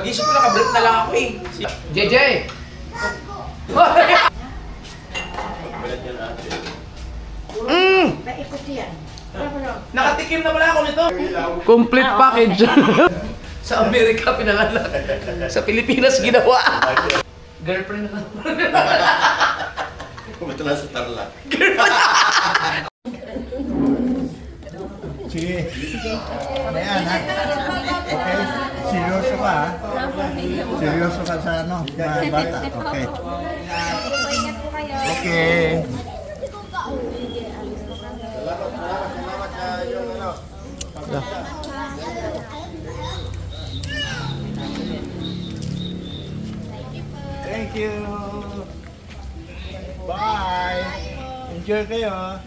Pagising ko naka-brief na lang ako eh. JJ! Naikot yan. Nakatikim na pala ako nito. Complete package. Sa Amerika pinangalan. Sa Pilipinas ginawa. Girlfriend na. Kumita na sa Tarlac. Sige. Ayan ha. Okay. Seryoso ka ha. Seryoso ka sa ano, mga bata. Okay. Okay. Thank you. Bye. Enjoy kayo.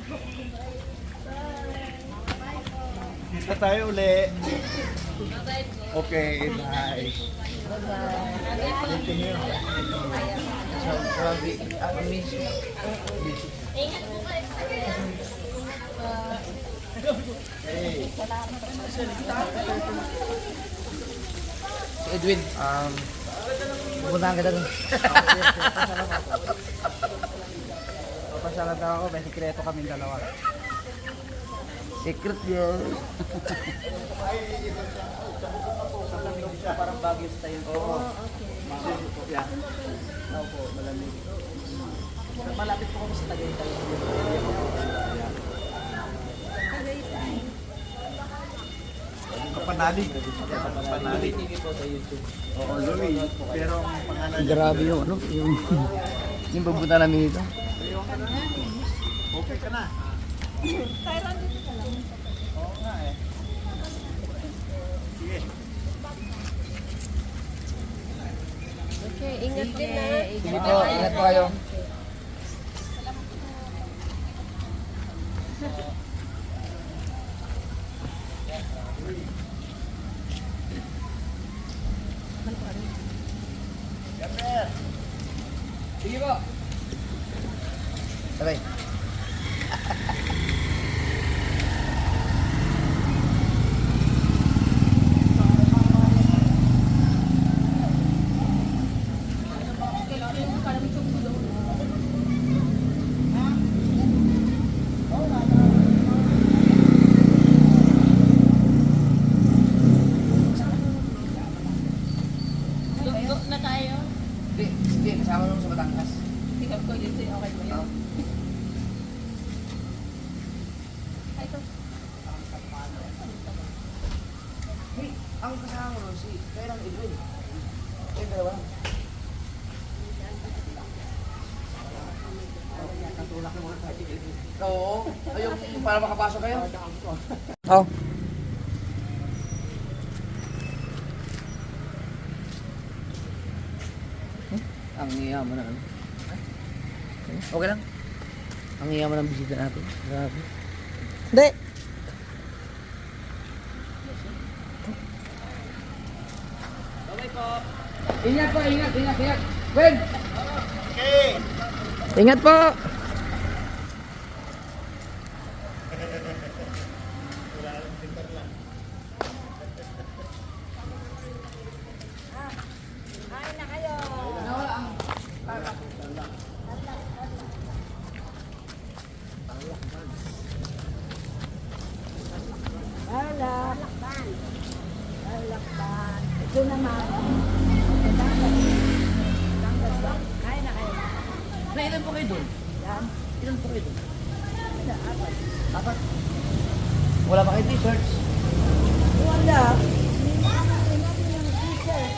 Kita tayo uli. Okay, bye. Thank you. Si Edwin. Pupuntahan kita dun. Papasalan daw ako, may sikreto kaming dalawa. Secret yun. Parang Baguio style. Oo. Okay. Yan. Ako po, malamig. Malapit po kami sa Tagaytay. Kapanalig. Kapanalig. TV po sa YouTube. Oo, Louie. Pero ang pangalan niya. Grabe yung ano, yung pupunta namin dito. Okay ka na. Oo nga eh. Sige. Okay, ingat din na. Sige po, ingat po kayo. Sige po. Sabay. Dugdug na tayo. Hindi, kasama nung sa Batangas. Tingnan ko dito, okay ba yun? Ito. Hey, ang kasama mo si Kaya ng Edwin. Kaya dalawa. Oo. Ayun, para makapasok kayo. Oo. Ang yaman na ano. Okay lang. Ang yaman ng bisita natin. Grabe. Hindi. Ingat po, ingat. Ben! Okay. Ingat po! Kain na kayo. Alakban. Alakban. Ito naman. Kain na kayo. Ilan po kayo doon? Yan. Ilan po kayo doon? Apat. Wala ba kayo t-shirts? Wala.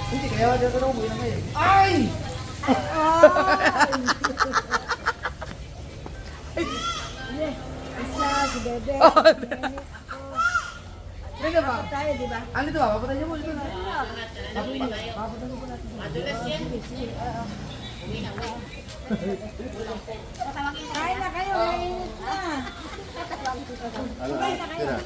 Hindi, kaya dito na umuwi na kayo. Ay! Isa, si Bebe. Teka ba? Tayo, di ba? Ano ito ba? Papatay niyo mo ito na. Papatay niyo po natin. Kain na kayo. Mainit na. Kain na kayo.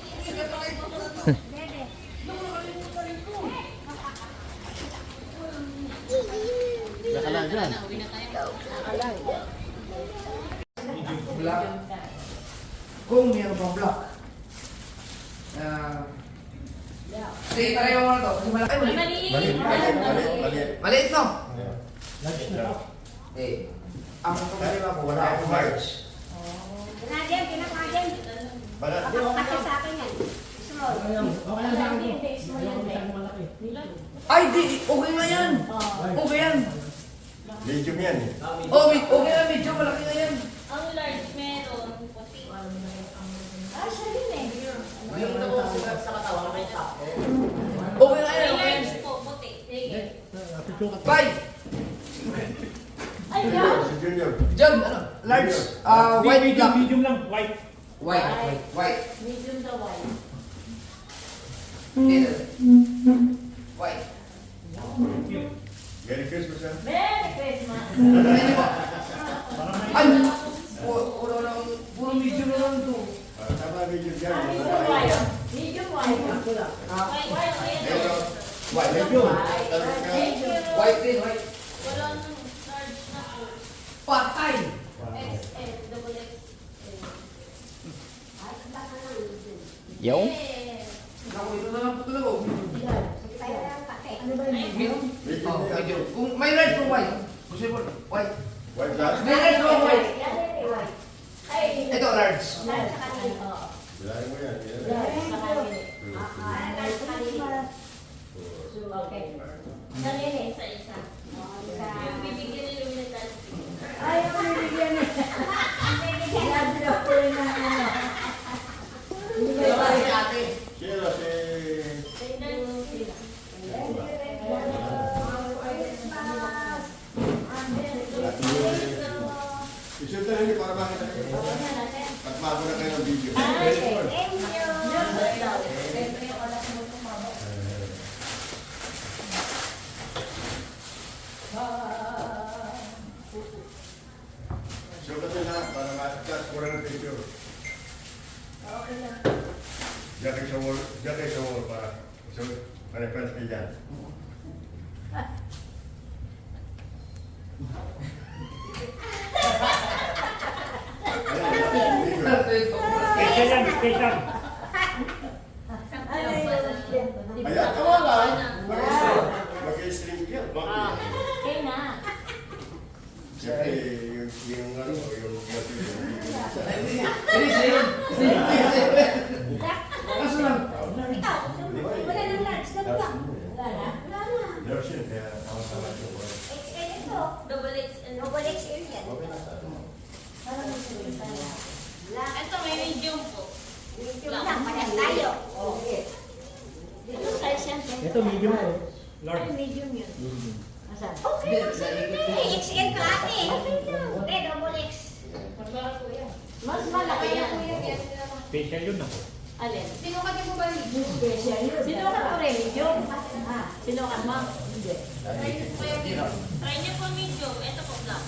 Nakalaan dyan. Black. Kung mayroon pang black. Sige, pareho mo na to. Kasi malaki. Ay, maliit. Maliit. Maliit, no? Yeah. Eh, ang problema ko, wala Wala akong akong large. Pinadyan, pinakain. Balat. Kasi sa akin yan. Small. Hindi, small yan. Ay, di! Okay na yan! Okay yan! Medium yan eh. Oh, okay na, medyo malaki na yan. Ang large meron, puti. Ah, siya yun eh. Okay na yan, May okay yan. large po, puti. Sige. Bye! Ay, Si Junior. John, ano? Large, white, black. Medium lang, white. White. medium daw white. White. Merry Christmas ha. Merry Christmas! Ano ba? Ay! Wala lang, puro medium na lang ito. Tama medium yan. Medium white. Medium white. Ah, White, white, Ito. white. Medium. Thank you. White din, white. Walang large na po. Patay! XL, double XL. Yung? Yes. Naku, ito na lang po talaga. Tayo na ang pake. Ano ba yun? Medium? Medium Oh, yan. medium. Kung may large po white. Possible, white. White glass. May large po white. Yan din eh, white. Ay, Ito, large. Large sa kanila. Oo. Bilangin mo yan. Yan. Large sa kanila. Large sa kanila. Okay. Sarili, isa-isa. Yung bibigyan ni Lumina dati. Ay, ang bibigyan eh. Ang bibigyan. Yan, pinapulin na ano. Hindi ba Ito yun? si ate. Sino si... Isunod na rin para makita kayo. At mago na kayo ng video. Sukat nyo na para makita kurang ng picture. Diyan kayo sa wall para para-paras kayo dyan. Special yan, special. Ayan, tawa lang. Mag-stream ka. Bakit? Okay na. Siyempre, yung ano, yung Kaso lang. Ikaw, wala nang large na ba? Wala na? Wala na. Version, kaya tama-tama yung word. XL ito. Double XL. Double XL yan. Okay na sa ano. Parang may sulit tayo. Black. Ito may medium po. Medium lang, parang tayo. Ito size yan. Ito medium ko. Ay, Large. medium yun. Asan? Okay. Ay, XL ka ate. Okay, double X. Mas malaki yan. Special yun ako. Alin? Sinukat mo ba medium? Special yun. Sinukat mo rin, medium. Ah, Sinukat mo? hindi. Try niyo po yung medium. Try niyo po medium. Ito po black.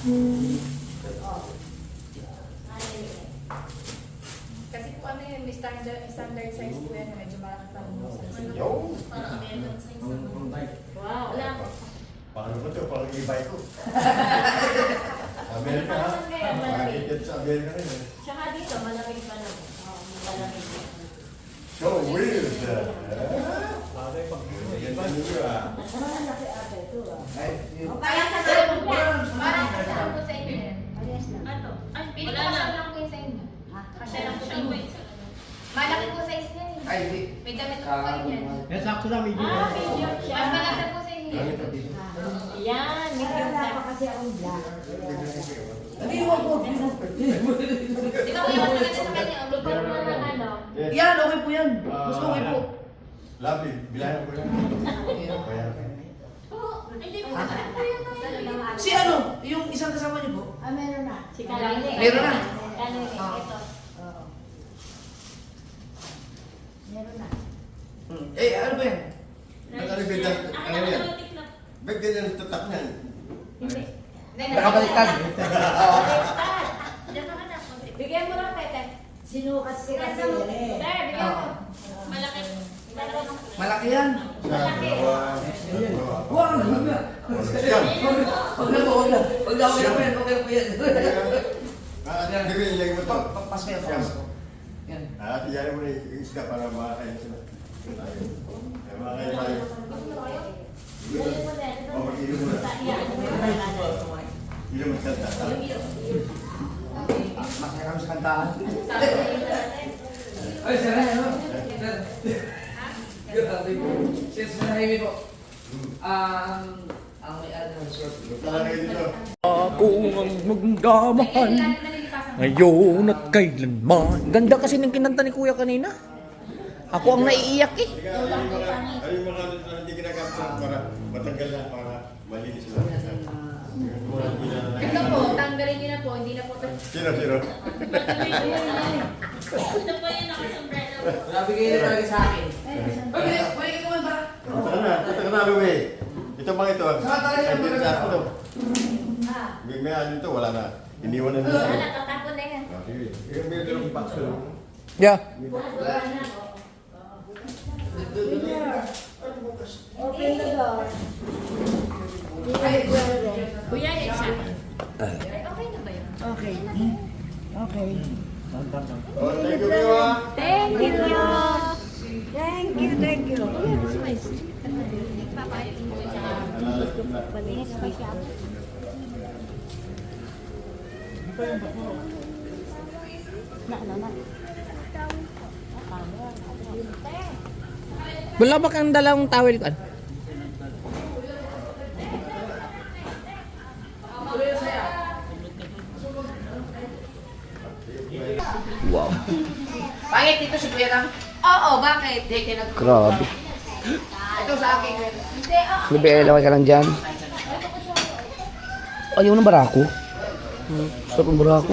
Kasi po ano yun, may standard size po yan, medyo malaki pa mo sa size. Yo! Parang American size naman. Wow. Wala. Paano ba ito? Parang i-buy ko. Amerika ha? Makikita sa Amerika rin eh. Tsaka dito, malamig pa naman. Oo, malamig pa. So weird! Bagay pag Ganda nyo ah. Malaki ate ito ah. Ay, yun. Kaya sa sarap niya. Parang kasama po sa inyo yan. Ayos na. Ano? Ay, Pili wala ko na. lang po yung sa inyo. Ha? Kasya lang po sa Siya po inyo. yung sa kanila. Malaki po size niya eh. Ay, di. May damit po kayo yan. Eh, sakto lang, medium. Ah, medium siya. Mas malaki po sa inyo. Langit at dito. Yan, medium Wala siya. pa kasi akong black. Hindi, wag mo. Di ba kayo mas maganda sa kanya? Ikaw na lang ano. Yan, okay po yan. Mas okay po. Lovely. Bilangin ko yan. Kaya. Hindi po. Si ano, yung isang kasama niyo po? Ah, meron na. Si Kanini. Meron na. Kanini, Ah. ito. Oo. Meron na. Eh, ano ba yan? Nakalibid ang- ano yan? Automatic na. Ba't ganyan ang tatak niyan? Hindi. Nakabaliktad. Oo. Diyan ka na. konti. Bigyan mo lang, Tete. Sinukat si kasi yan eh. There, bigyan mo. Malaki. Malaki. Malaki yan. Malaki. Dalawa. Wag na. Yan. Wag na po, wag na. Wag na, okay na po yan. Okay na po yan. Hindi ilagay mo ito. Pas kayo, pas. Yan. Tiyarin mo na yung isda para makakain sila. Masaya kami sa kantaan. Ay, sir, ano? Sir. Good afternoon. Sir, Jaime po. Ang may-ari ng resort. Ako ang magdamahal ngayon at kailanman. Ganda kasi ng kinanta ni Kuya kanina. Ako ang naiiyak eh. Ano yung mga hindi ginagamit para matanggal na, para malinis lang. Ito po, tanggalin niyo na po, hindi na po ito. Sino? Ito po yung nakasombrero po. Nabigay na talaga sa akin. Punta ka na, Louie. Ito bang ito? Ay, dito sa akin to. May ano ito, wala na. Iniwan na nila. Wala, tatapon na yan. Sige. May dalawang box ko. Yeah. Open the door. Kuya, isa. Okay na ba yun? Okay. Okay. Oh, thank you, Biwa. Thank you. Thank you. Wala ba kang dalawang towel kan? Wow. Pangit dito si Kuya Tang. Oo, bakit? Grabe. Ito sa akin. Hindi, oo. Laway ka lang dyan. Ayaw ng barako. Sarap ng barako.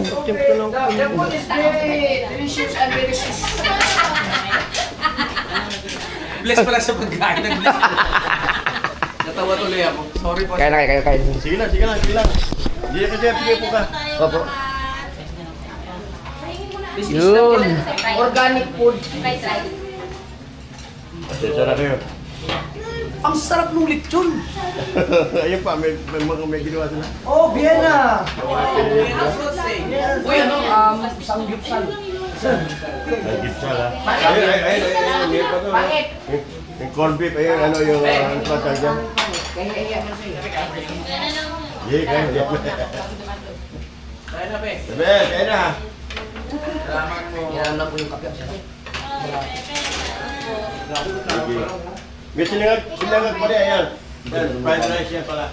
Delicious and delicious. Bless pala sa pagkain ng bless. Natawa tuloy ako. Sorry po. Kaya na. Sige lang. Hindi ka dyan, sige po ka. Opo. Yun. Organic food. Fried rice. Pasensya na kayo. Ang sarap ng lechon. Ayun pa, may ginawa sila. Oh, Vienna. Yes. Uy, ano, sangyupsal. Nag-gift siya lang. Ayun, may pa to. Bakit? Yung corned beef, ayun, ano yung patag dyan. Kaya mo sa'yo. Sige, kaya. Kaya na, Pe. Sabi, kaya na. Salamat po. Yan lang po yung kape. Sige. May sinangag pa rin, ayan. Yan, fried rice yan pala.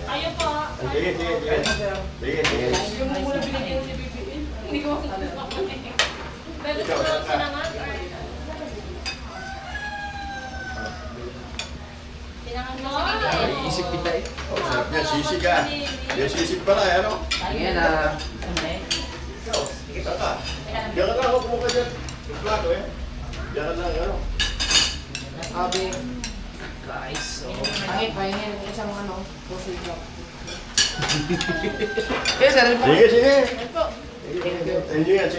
Ayun po. Sige. Hindi ko Bebe, ito lang sinangag or... Sinangag mo? Isip kita eh. Oh, sarap yan, sisig ah. Yung sisig pala, ano? Yan na. Saka. Diyan ka lang ako kumuha dyan. Yung plato eh. Diyan ka lang, ano? Sabi. Guys, so. Pangit, pahingin ng isang ano. Puso ito. Eh, sir. Sige. Sa inyo yan.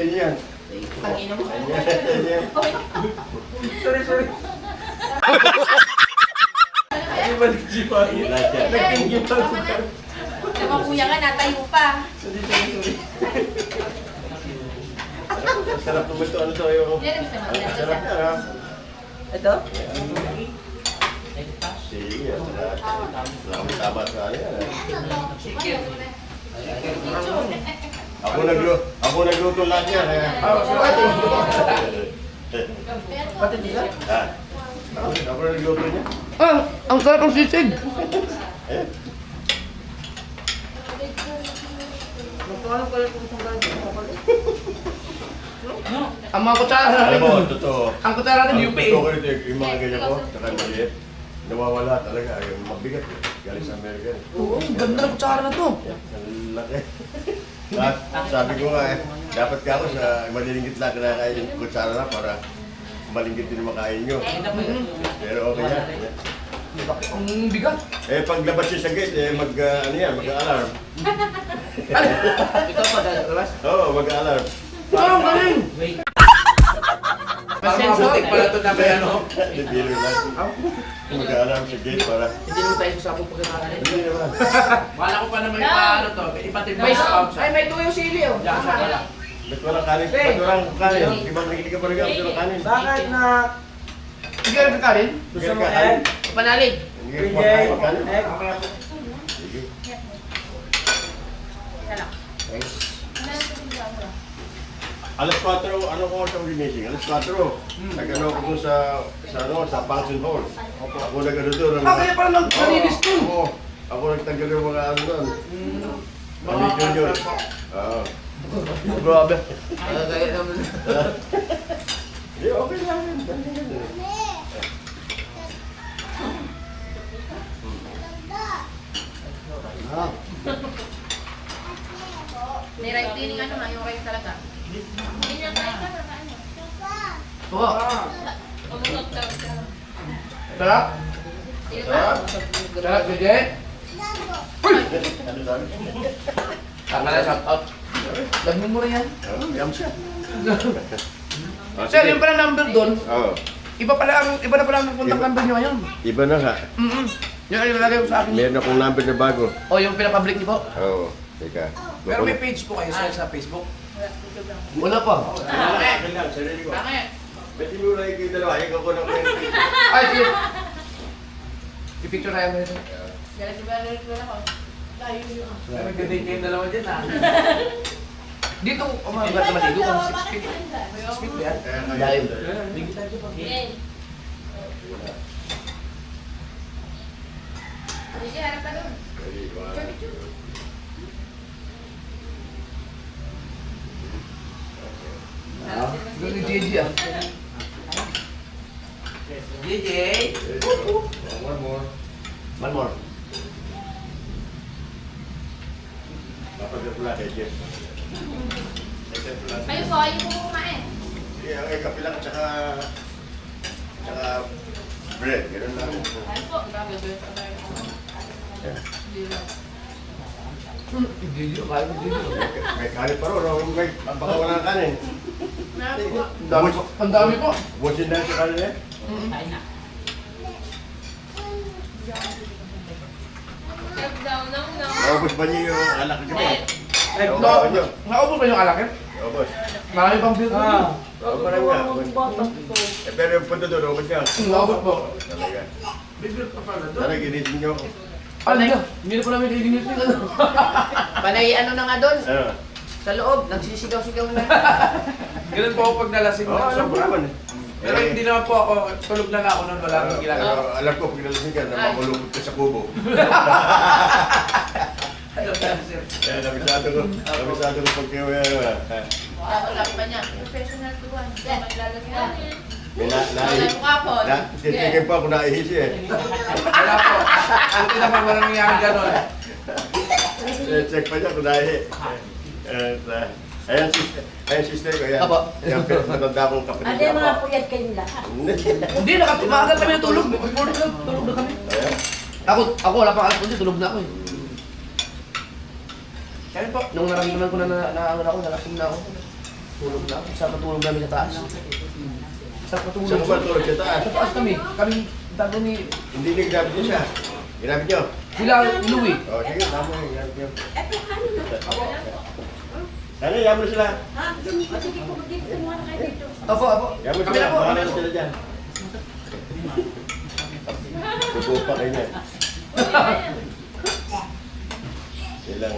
Tangina mo. Sa inyo yan. Sorry. Ay, balik siya. Nagtingin lang sa Diba kuya ka, natayo pa. Sorry. Sarap naman ito. Ano to? Yung... Yan ang gusto mo. Sarap yan, ha? Ito? Sige. Salamat tama sa ano yan. Ako nagluto lahat yan. Pati dito? Ako nagluto niya. Ang sarap ng sisig. Magkano pala kung isang ganito? Ang mga kutsara Alam mo, natin. totoo. Ang kutsara natin, UP. Totoo ko rin yung mga ganyan ko. Saka maliit. Nawawala talaga. Yung mabigat. Galing sa Amerika. Oo, ang ganda ng kutsara na to. Ang laki. Sabi ko nga dapat ka ako sa malilingkit lang kinakain yung kutsara na para malingkit din makain nyo. Pero okay yan. Ang bigat. Paglabas siya sa gate, mag-alarm. Ito pa labas. Oo, mag-alarm. Ang galing! Mabutik pala ito na may ano. Hindi lang. Mag-alarm sa gate para... Hindi naman tayo sasabong pagkakalit. Hindi naman. Wala ko pa na may paano to. Ipatin May sa ay may tuyo sili oh. Diyan siya pala. Ba't walang kanin? Ba't walang kanin? Ibang nakikinig ka pa rin ako walang kanin. Bakit na... Hindi ka rin kanin? Gusto mo egg? Panalig. Hindi PJ, ka pa kanin. egg? Sige. Alas 4, ano ko sa ginising? Alas 4. Nag-ano ko dun sa function hall. Ako nag-ano doon. Kaya pala nalinis dun. Oo. Ako nagtanggal yung mga ano doon. Pamilyo yun. Oo. Grabe. Kaya naman. Hindi, okay lang yun. May rice cleaning ano nga, yung rice talaga. Pinakain ka na ano? Oo. Umutot ka. Sarap? Sarap? Sarap, Gede? Ano sabi? Tama na, shout out. Lagmin mo rin yan. Oo, yam siya. Sir, yung pala number doon, Oo. iba na pala ang contact number nyo ngayon. Iba na nga. Yung ano nilagay mo sa akin. Meron akong number na bago. O, yung pinapublic niyo po. Oo. Teka. Pero may page po kayo sir sa Facebook. Wala pa. Akin lang, sarili ko. Pwede mo lang yung dalawa. Ayaw ko ng Ay, sige. I-picture na yan mo ito. Dala si Valerie ko lang ako. Layo yun. Pero ganun kayong dalawa dyan ah. Dito, umagat naman dito kung 6 feet. 6 feet ba yan? Layo. Yan. Sige, harap ka doon. Doon ni JJ ah. JJ! One more. One more. Kapag pula kay Jeff. Kayo po, ayun po kumain. Sige, ang kape lang tsaka bread. Ganun lang. Ayun po. JJ, kaya mo JJ. May kanin pa rin. May baka wala ng kanin. Ang dami po. Busin na sa kanin eh. Step down, no. Naubos ba niyo yung alak niyo ba? Eh, Naubos niyo. naubos ba yung alak eh? Naubos. Marami pang build Ah. Oo, parang nga. Pero yung punto doon, naubos niya. Naubos po. Talaga. Sana ginising niyo. Ano na? Hindi na po namin kailangan yung ano. Panay ano na nga doon, Ano? sa loob, nagsisigaw-sigaw na. Ganun po ako pag nalasing Oo, ng alam ko sobra. naman. Pero hindi naman po ako, tulog na ako nung wala akong ginagawa. Pero alam ko, pag nalasing ka, na makulungkot ka sa kubo. Kaya kabisado ko pag kayo Wala pa niya. Professional to one. Yan, maglalagyan. may Wala mo kapon. titigil pa ako naihisi eh. Wala po. Buti naman walang nangyari gano'n. Check pa niya kung nahi. Ayan sister ko yan. Apo. Yan, matanda kong kapatid. Ate, mga puyat kayo lahat. Hindi, maaga kami natulog. Before na tulog na kami. Ayan. Ako wala pang alas 11, tulog na ako eh. Kaya po. Nung naramdaman ko na nalasing na ako. Tulog na ako. Sa patulog namin sa taas. Sa patulog. Saan ba tulog sa taas? Sa taas kami. Kami, tago ni... Hindi na ginamit niyo siya. Ginamit niyo? Sila, Louie. O sige, tama yung ginamit niyo. Sana, yaman na sila. Opo. Yaman Kami sila. na po. Bahala na sila dyan. Tubo pa kayo niya. Ilang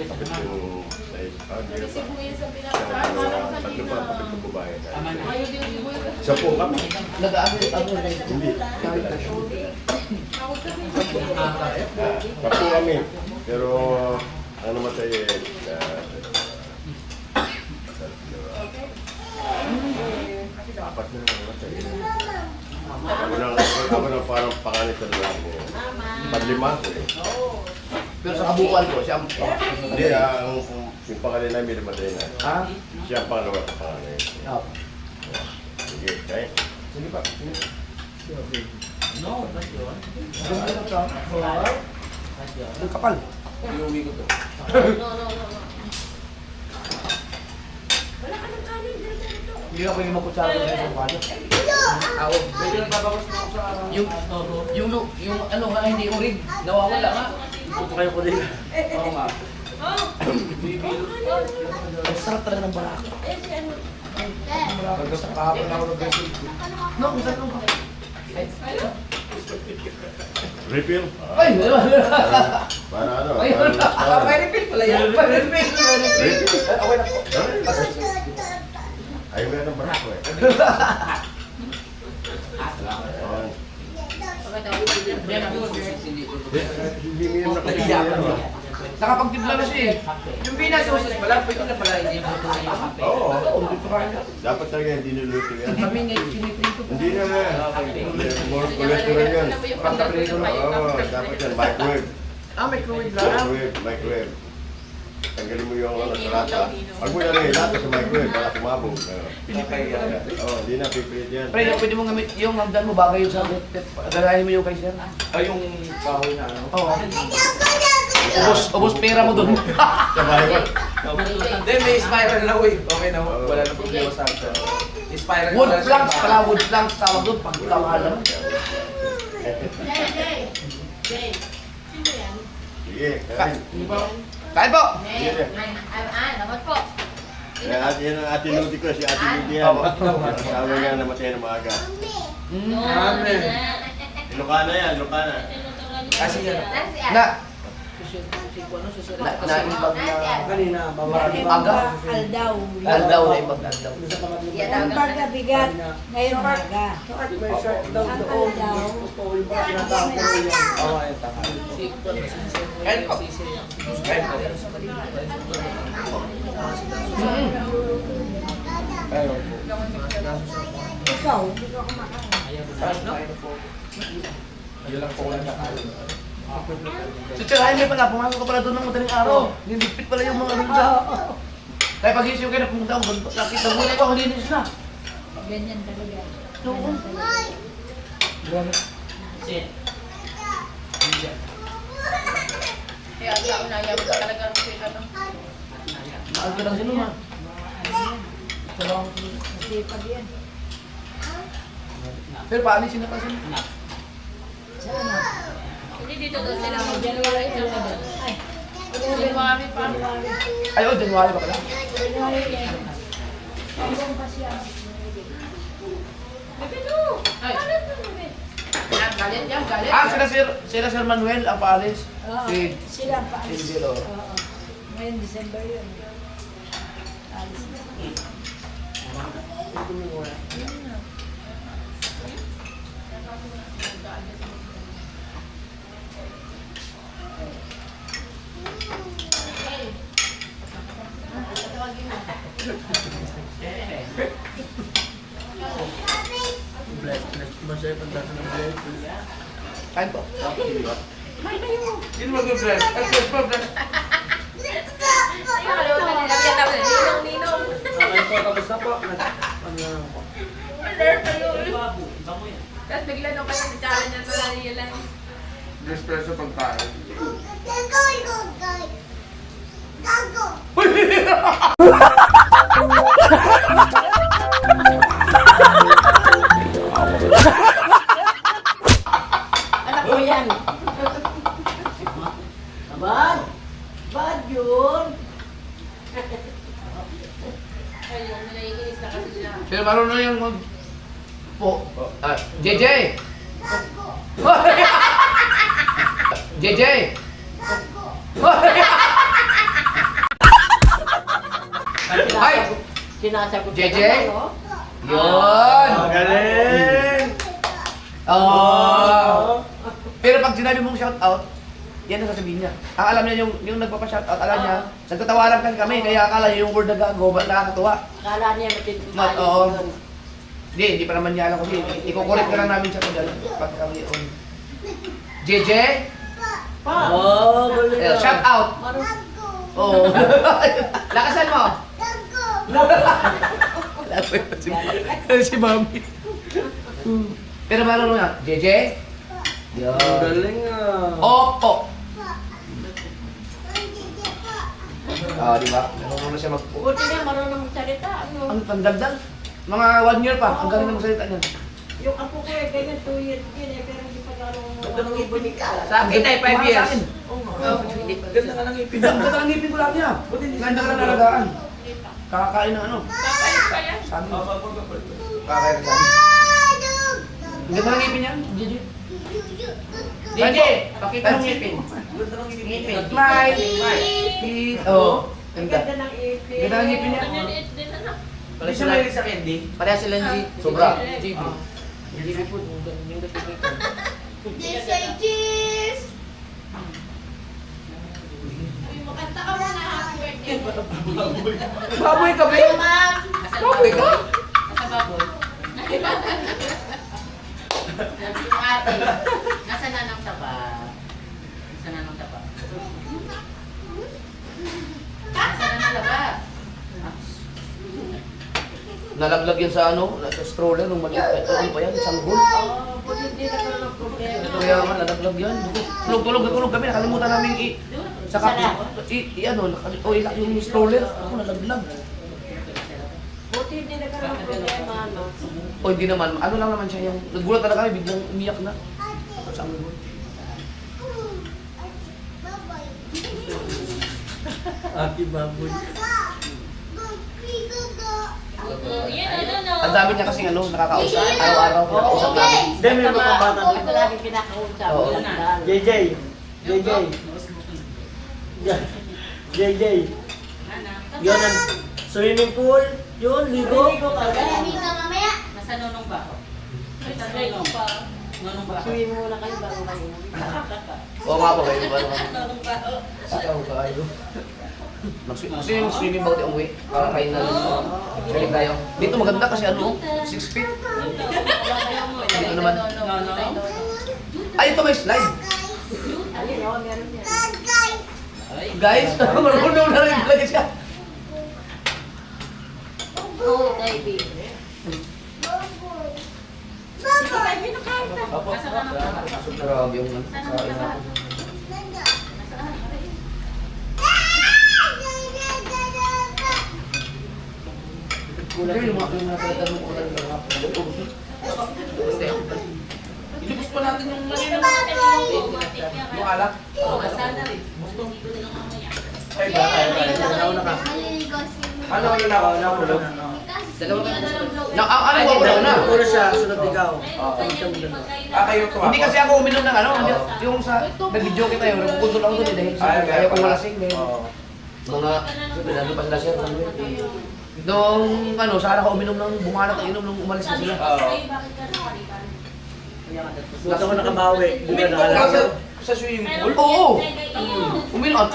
kapit yung size. Hindi pa. Sibuyas ang pinaka. Tatlo pa kapit yung babae. Isa po kami. Nag-aagay. Hindi. Kapo kami. Pero ang namatay apat na namatay. Ako na parang pangalit sa lalaki. Padlima ko eh. Pero sa kabuuan ko, siya Hindi, yung pangalit namin namatay na. Ha? Siya ang pangalawa sa pangalit. Oo. Sige, okay. Sige pa. Ang kapal. Iuwi ko to. Hindi ako yung makutsara sa isang kwano. Medyo nagbabawas na ako sa Yung ano nga, hindi urig. Nawawala nga. Ito kayo ko din. Oo nga. Oh, Ang sarap talaga ng barako. Pagkasta kahapon ako ng beso. No, ang sarap ng barako. Refill? Ay, Para ano? ay, May refill pala yan. May refill. Refill? Okay na po. Ayaw nga ng barako eh. Oh. Hindi mo yung nakalimutan. nakapagtibla na siya eh. Yung pinasusos pala, pwede na pala hindi mo ito Oo. Dapat talaga hindi niluto yan. Kami ngayon, piniprito ko. Hindi na nga. More cholesterol yan. Oo, dapat yan. Microwave. Microwave lang. Microwave. Tanggalin mo yung ano, sa lata. Huwag mo na rin lata sa microwave para kumabog. Oo, hindi na pipilit yan. Pre, pwede mo gamit yung hagdan mo bagay yung sa galahin mo yung kay sir. Ay, yung kahoy na ano. Oo. Ubos pera mo doon. Sa bahay mo. Hindi, may spiral na wave. Okay na, wala na problema sa akin. Spiral Wood na planks pala, wood planks tawag doon pag kamahal naman. Sige, kain. Kain po! Naman po. Yan ang ate Ludi ko, si ate Ludi yan. Asawa nga namatay ng maaga. Amen. Ilocana yan, Ilocana. Kasi yan. Na! Naibag na Kanina, Dati aga. Aldaw. Aldaw na ibag aldaw. Yung pag nabigat, ngayon umaga. Ang aldaw. Kain po. Kain po. Ayun po. Ikaw, hindi ka kumakain. Kain po. Yun lang po ko lang nakain. Si Sir Jaime pala, pumasok ka pala doon ng madaling araw. Nilipit pala yung mga rin sa... Kaya pag-isip kayo na pumunta ako doon, nakita mo na ako, linis na. Ganyan talaga. Oo. Kaya ako nayaw ko talaga sila. Mahal ka lang sila, ma. Masipag yan. Pero paalisin na kasi. Sana. Hindi dito doon sila January 11. Ay, 11. January pa. Ay, oh, January pa pala. January 11. Hanggang pa siya. Bebe no! Galit mo, bebe. Galit yan, galit. Ah, sila Sir Manuel ang paalis. Oo. Sila pa. Si Bilo. Oo. Ngayon, December yun. Alis na. Kain po. Sino mag-bless? Ay, bless po, bless. Ninong. Tapos na po. Tapos bigla nung kaya nagtsara niya sa na-realize. Bless po sa pagkain. Anak ko yan. Bad? Bad yun. Ayun, naiinis na kasi siya. Pero marunong na yung mag... Po. JJ! JJ! Ay! Sinasagot JJ? no? Yun! Galing! Oh. Pero pag sinabi mong shout out, yan ang sasabihin niya. Ang alam niya yung nagpapa-shout out, alam niya, nagtatawaran kan kami, kaya akala niya yung word na gago, nakakatuwa. Kala niya matindi. Oo. Hindi pa naman niya alam kasi i-correct na lang namin siya pag kami on. JJ? Oh, galing. Shout out! Oo. Lakasan mo! Si Mami. Pero marunong na. JJ? Yun. Galing ah. Opo. Di ba? Marunong na siya mag-po. Buti niya marunong magsalita. Ano? Ang pandagdag. Mga 1 year pa. Ang galing na magsalita niyan. Yung apo ko eh, ganyan 2 years din eh, pero hindi pa gano'ng Ganda ng ngipin ni Ka. Sa akin ay 5 years. Ganda nga ng ngipin. Ang ganda ng ngipin ko lang niya. Ganda ka lang nalagaan. Kakakain ng ano. Kakain pa yan. Sabi. Kakain sa akin. Ang ganda ng ngipin niya. Gigi. DJ, pakita ng ngipin. Ganda ng ngipin. Ngipin. Smile. Please. Oh. Ganda. Ganda ng ipin. Ganda ng ngipin niya. Kanya liit din anak. Hindi siya mahilig sa candy. Pareha sila ni Sobra. GB. GB po. Yung dapat nito. They say cheese! Makanta ka muna, happy birthday. Baboy ka, be. Ma'am! Baboy ka. Nasa baboy. Yung ate, nasa nanang taba. Nasa nanang taba. Nasa nanang taba. Nalaglag yan sa ano, sa stroller nung maliit pa. Ito ano pa yan, sanggol. Oo, buti hindi na karoon ng problema. Ito kaya nga, nalaglag yan. Tulog kami, nakalimutan namin sa ano, ilak yung stroller. Ako, nalaglag. Buti hindi na karoon ng problema, no? O hindi naman, ano lang naman siya yung, nagulat talaga kami, biglang umiyak na. Sanggol. Ate baboy. Ang dami niya kasing ano, nakakausap, araw-araw, nakakausap namin. Hindi, may mga bata Ito dito. lagi kinakausap. Oo. JJ. JJ. JJ. Yun ang swimming pool. Yun, ligo. Ligo ka ba? Nasa nonong ba? Nasa Straight nonong. pa. Nonong ba? Swim muna kayo bago kayo. Oo nga po kayo, diba? Nonong ba? Ikaw kayo. Mag-swimming boat yung uwi, para kayo na galing tayo. Dito maganda kasi ano, 6 feet. Dito naman. Ay, ito may slide. Ayun, oo, meron yan. Guys, marunong na rin talaga siya. Oo, baby. Grabe yung ano. kain natin. Kulang yung mga talaga ng ulan ng hapon. Ilubos pa natin yung Yung alak. Masana rin. Ay, ba? Nauna ka. Ano yun ako? Nakulog. Ano ba ulan na? Puro siya, sunod ikaw. Kayo to. Hindi kasi ako uminom ng ano, yung sa nag-video kita yun, nagpupunto lang doon dahil ayaw kong malasing dahil mga, lalo pa sila siya. Nung ano, sana ako uminom ng bumanat ang inom nung umalis na sila. Buta ko nakabawi. Hindi na Kasi nakalala. sa swimming pool. Oo! Uminom,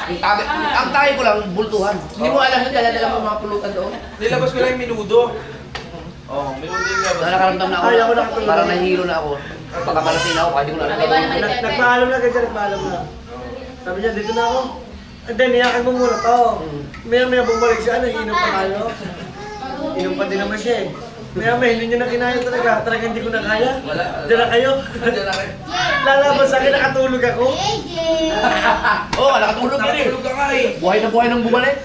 ang tayo ko lang, bultuhan. Hindi mo alam yun, dala-dala mo mga pulutan doon. Nilabas ko lang yung minudo. Oh, minudo yung labas. Nakaramdam na ako, Ay, ako nakatulog. parang nahihilo na ako. Baka malasin ako, kahit di ko na alam. Nagpaalam na ganyan, nagpaalam na. Sabi niya, dito na ako. And then, niyakan mo muna to. Maya-maya bumalik siya, ano, inom pa tayo. Inom pa din naman siya eh. Maya-maya, hindi niya na kinaya talaga. Talaga hindi ko na kaya. Wala. Diyan na kayo. Diyan na kayo. Lalabas sa akin, nakatulog ako. Oo, nakatulog ka rin. Nakatulog ka nga eh. Buhay na bumalik.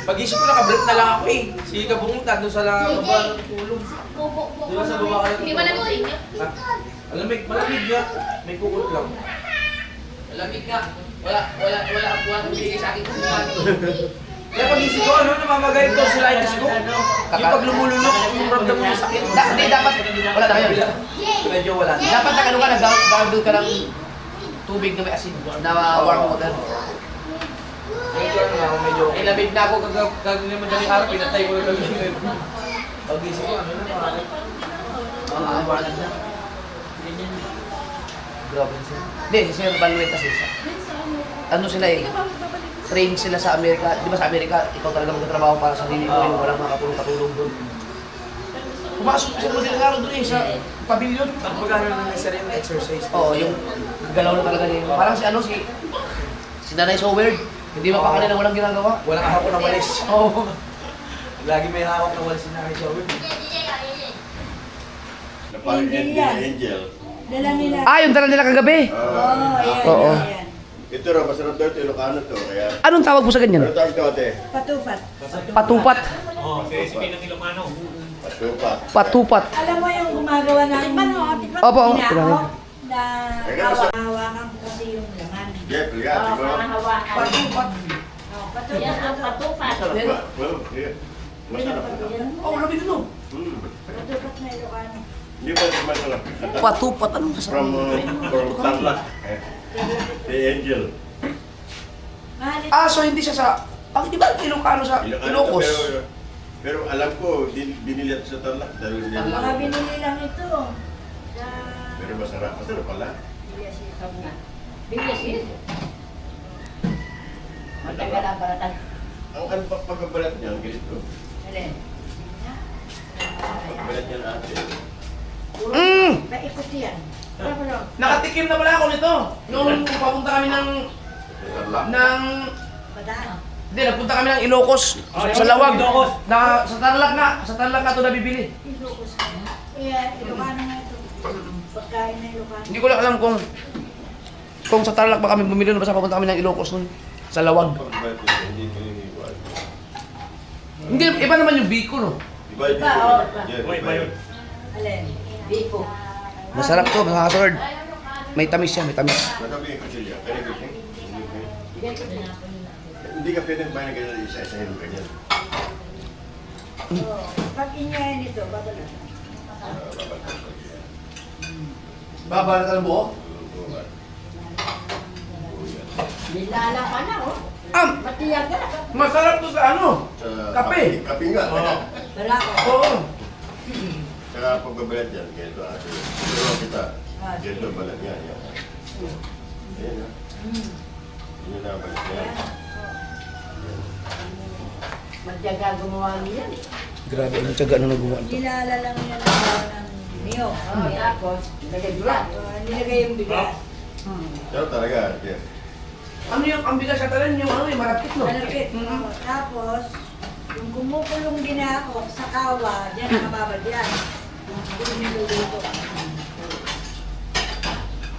Pag-isip ko, nakabreak na lang ako eh. Sige ka bumunta, doon sa baba natutulog. Di ba sa baba ka Hindi ba natutulog? namin sa inyo? Ha? Malamig nga. May kukot lang. Malamig nga. Wala bigay sa akin kung Kaya pag-isip ko, ano, namamagay ito sila itis ko. Yung pag lumulunok, yung ramdam mo yung sakit. Hindi, dapat, wala na kayo. Medyo wala. Dapat nag-ano ka, nag-gargle ka ng tubig na may asin, na warm water. Medyo ano na ako, medyo Ay, lamig na ako, gagawin naman dali araw, pinatay ko yung lamig. pag-isip ko, ano na, maaari. Ang awalan na. Grabe siya. Hindi, si Sir Banuel kasi, ano sila eh, train sila sa Amerika. Di ba sa Amerika, ikaw talaga magtatrabaho para sa sarili mo, yung walang makakatulong-katulong doon. Pumasok sila madaling araw doon eh, sa pavilion. Ang pagkano na necessary yung exercise. Oo, yung galaw na talaga niya. Parang si ano, si Nanay so weird. Hindi mapakali na walang ginagawa. Walang hawak na walis. Oo. Lagi may hawak na walis si Nanay Joey. Na parang angel. Dala nila. Ah, yung dala nila kagabi. Oo, ayan, Oo. ayan. Ito raw, masarap daw ito, Ilocano to. Kaya, Anong tawag po sa ganyan? ano tawag ito ate? Patupat. Patupat. Patupa. Patupat. Alam mo yung gumagawa namin. Paano? Opo, Ginako? Eh, kaya sa- hawakan ko kasi yung laman. Jeff, lihat, Oh, tingnan mo. parang hawakan. Patupat. Oh, Yan ang patupat. Masarap ba? Well, yeah. Masarap na. Oh, labi dito. Hmm. Patupat na Ilocano. Hindi ba masarap? Patupat. Anong kasama? From Tarlac. The Angel. Mahalit. Ah, so hindi siya sa... Ang di ba Ilocano sa Ilocos? Pero alam ko, binili sa Tarlac. Dahil hindi. Mga binili lang ito. Sa... Pero masarap. Masarap pala. Yes, ito nga. Bilis yun. Matagal ang baratan. Ang ano pa pagkabalat niya, ang ganito. Alin? Pagkabalat niya na ate. Mm! Paikot yan. Ano? Nakatikim na pala ako nito. Nung papunta kami ng... Sa Tarlac. Badaan. Hindi, nagpunta kami ng Ilocos. Sa Lawag. Na, sa Tarlac na. Sa Tarlac na ito nabibili. Ilocos ka. Eh, Ilocano nga ito. Pagkain na Ilocano. Hindi ko lang alam kung sa Tarlac ba kami bumili o basta papunta kami ng Ilocos nun. Sa Lawag. Pagkabalat niya, hindi ko yung iwan. Hindi, iba naman yung Biko, no? Iba yun. Iba, oh. Jeff, iba yun. Alin? Biko. Masarap to, mga sword. May tamis yan, may tamis. Matabi yung kusilya. Kaya kasi, hindi ka pwede ba na ganyan isa-isahin mo ganyan. Oh, pag inyayin ito, babalat. Babalatan. Babalat ka ng buo? Nilala ka na, oh. Matiyag ka. Masarap to sa ano? Kape. Kape nga. Wala ko. Oo. Saka pagbabalat yan, ganito ate. Pero kita, ganito balat yan. Yan. Ayan na. Yun na balat yan. Matyaga gumawa niyan. Grabe, ang tiyaga na nagawa ito. Nilala lang yan ng niyog. Oh, tapos, nagaglat. Nilagay yung bigas. Pero talaga, Jeff. Ano yung ang bigas sa talan? Yung ano, yung malapit, no? Malapit. Tapos, yung kumukulong ginako sa kawa, diyan nakababad yan. Yung niluluto.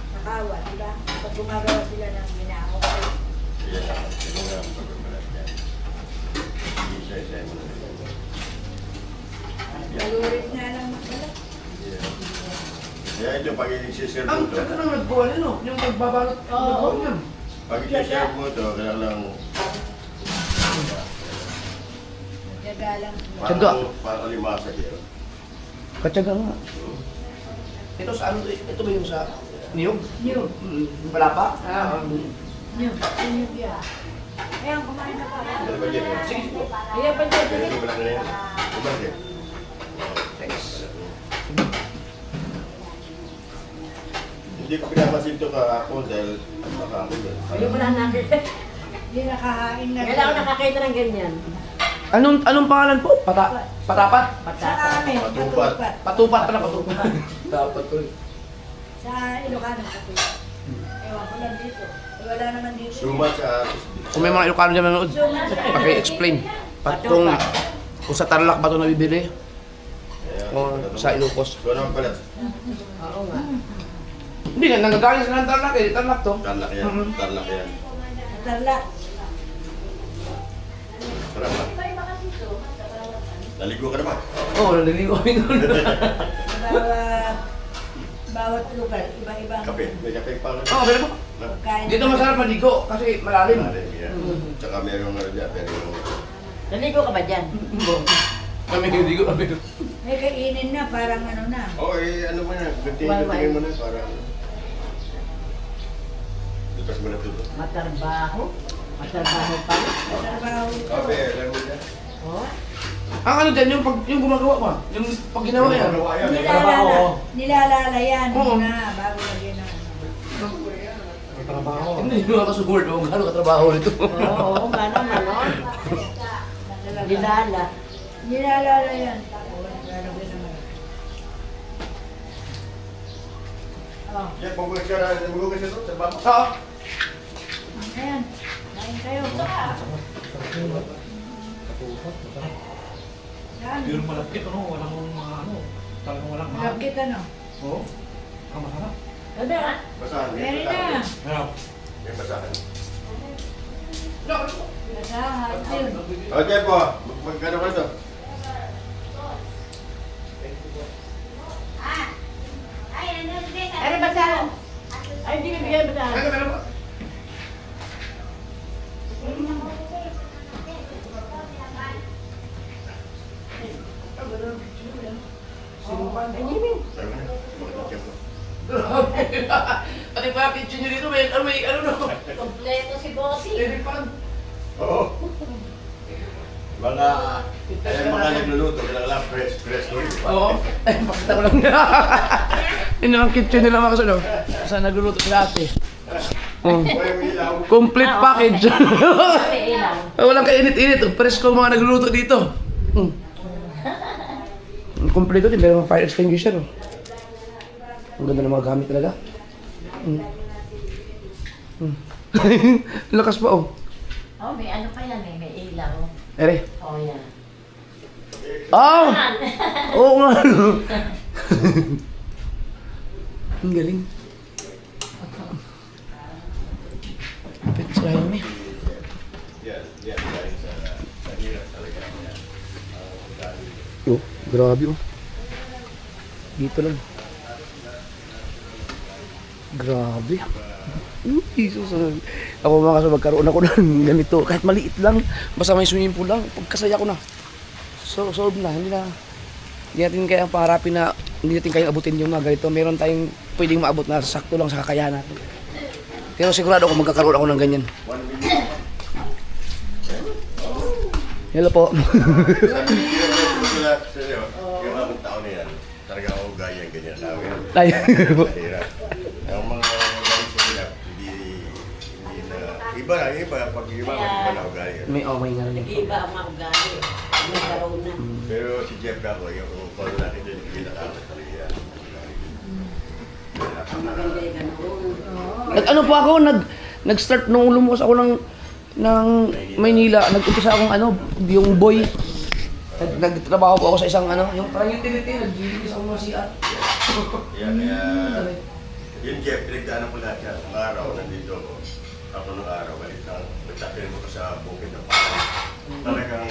Sa kawa, diba? Pag gumagawa sila ng ginako. Yan. Ito nga ang pagbabalat yan. Isa-isahin mo na ganyan. Malurit nga lang magbalat. Yeah. Kaya ito, pag i-share Ang mo ito, tiyaga nang nagbuwan, ano? Yung pagbabalot. Oo. Yan. pag i-share mo ito, kaya lang, Tiyaga lang. Tiyaga. Para limasa yan. Katyaga nga. Ito sa ano, ito ba yung sa niyog? Niyog. Yung palapa? Niyog. Niyog yan. Ayan, kumain na pa. Ano ba, Jeff? Sige po. Ayan pa dyan. Ganito ba lang na yan? Diba, Jeff? Thanks. Hindi ko pinapansin ito kahapon dahil nakakapon doon. Ayaw mo na nakita. Hindi nakahain na. Kailan ako nakakita ng ganyan? Anong pangalan po? Patapat? Sa Patata. amin, Patupat. patupat. Patupat pala, patupat. Dapat to. Sa Ilocano, patupat. Ewan ko lang dito. Wala naman dito. Sumat sa Kung may mga Ilocano dyan manood, paki-explain. Kung sa Tarlac ba ito nabibili? O sa Ilocos? Ito naman pala. Oo nga. Hindi nga, nagagaling sila ng Tarlac eh. Tarlac to. Tarlac yan. Tarlac yan. Tarlac. Sarap ba? Naligo ka naman. Oo, naliligo kami doon. Bawat lugar, iba-ibang Kape. May kape pa rin. Oo, pero po. pagkain. Dito masarap maligo kasi malalim. Yan. Tsaka merong ano dyan, pero Naligo ka ba dyan? Kami naliligo kami. May kainin na, parang ano na. oh, ano mo na, guntingin mo na para lipas mo na ito. Matarbaho. Matarbaho pa. Trabaho ito. Kape, alam mo dyan. Oh. Ang ano dyan, yung gumagawa pa. Yung pag ginawa yan. Gumagawa yan. Nilalala. Nilalalayan Oo. muna bago lagyan ng... Hindi nyo makasugurd kung gano'ng katrabaho nito. Oo, nga naman, no? Nilala. Nilalala yan. Lalagyan naman. Oh, Yan, magugas ka na, magugas ka ito sa bako. Oo. ayan. Kain kayo. Yan. Yun malapit, ano? Walang mga ano. Talagang walang mga... Malapit ano. Oo. Ang masarap. Ano ba? Basahan. Meron na. Sarap. May basahan. Basahan. Ayun. O, Jeff po, magkano ka ito? Ano ba sa... Ay, hindi bibigyan ba tayo? Ano, meron pa? Pati pa kitchen nyo dito, may ano no? Kompleto si Bossy. Pwede pa. Oo. Mga nagluluto, kailangan lang fresh ko rin. Oo. Eh, pakita ko lang. Yun ang kitchen nila mga kasunod. Saan nagluluto sila ate. Oh. Complete package. Walang kainit-init. Presko mga nagluluto dito. Kompleto din. Meron mga fire extinguisher. Oh. Ang ganda ng mga gamit talaga. Lakas pa oh. Oh, may ano pa yan eh, may ilaw. Ere. Oh, yan. Oh! Oo nga. Ang galing. Pizza yummy. Yan, dahil sa hirap talaga. Oh, grabe oh. Dito lang. Grabe. Jesus. Ako mga kaso, magkaroon ako ng ganito. Kahit maliit lang, basta may swimming pool lang, pagkasaya ko na. So, solve na. Hindi natin kaya pangarapin na hindi natin kayang abutin yung mga ganito. Meron tayong pwedeng maabot na sakto lang sa kakayahan natin. Pero sigurado ako magkakaroon ako ng ganyan. Hello po. Sabi nila sa'yo, yung mga tao na yan, talaga ako gaya ganyan namin. Ay. Mahirap. Ang mga galing sa hirap, hindi na, iba, pag iba na ugali. May may nga rin. Iba ang mga ugali. Nagkaroon na. Pero si Jeff ako, yung palo natin din, pinakawat talaga yan. Hindi ganun. Nag-ano po ako, nag-start nung lumuwas ako ng Maynila. Nag-umpisa akong yung boy. Nagtrabaho po ako sa isang yung parang utility, nag-gilis ako mga CR. Kaya, yun Jeff, pinagdaanan ko lahat yan. Ang araw, nandito ako. Ako nung araw, balik lang. Nagtatin mo ko sa bukid ng parang. Talagang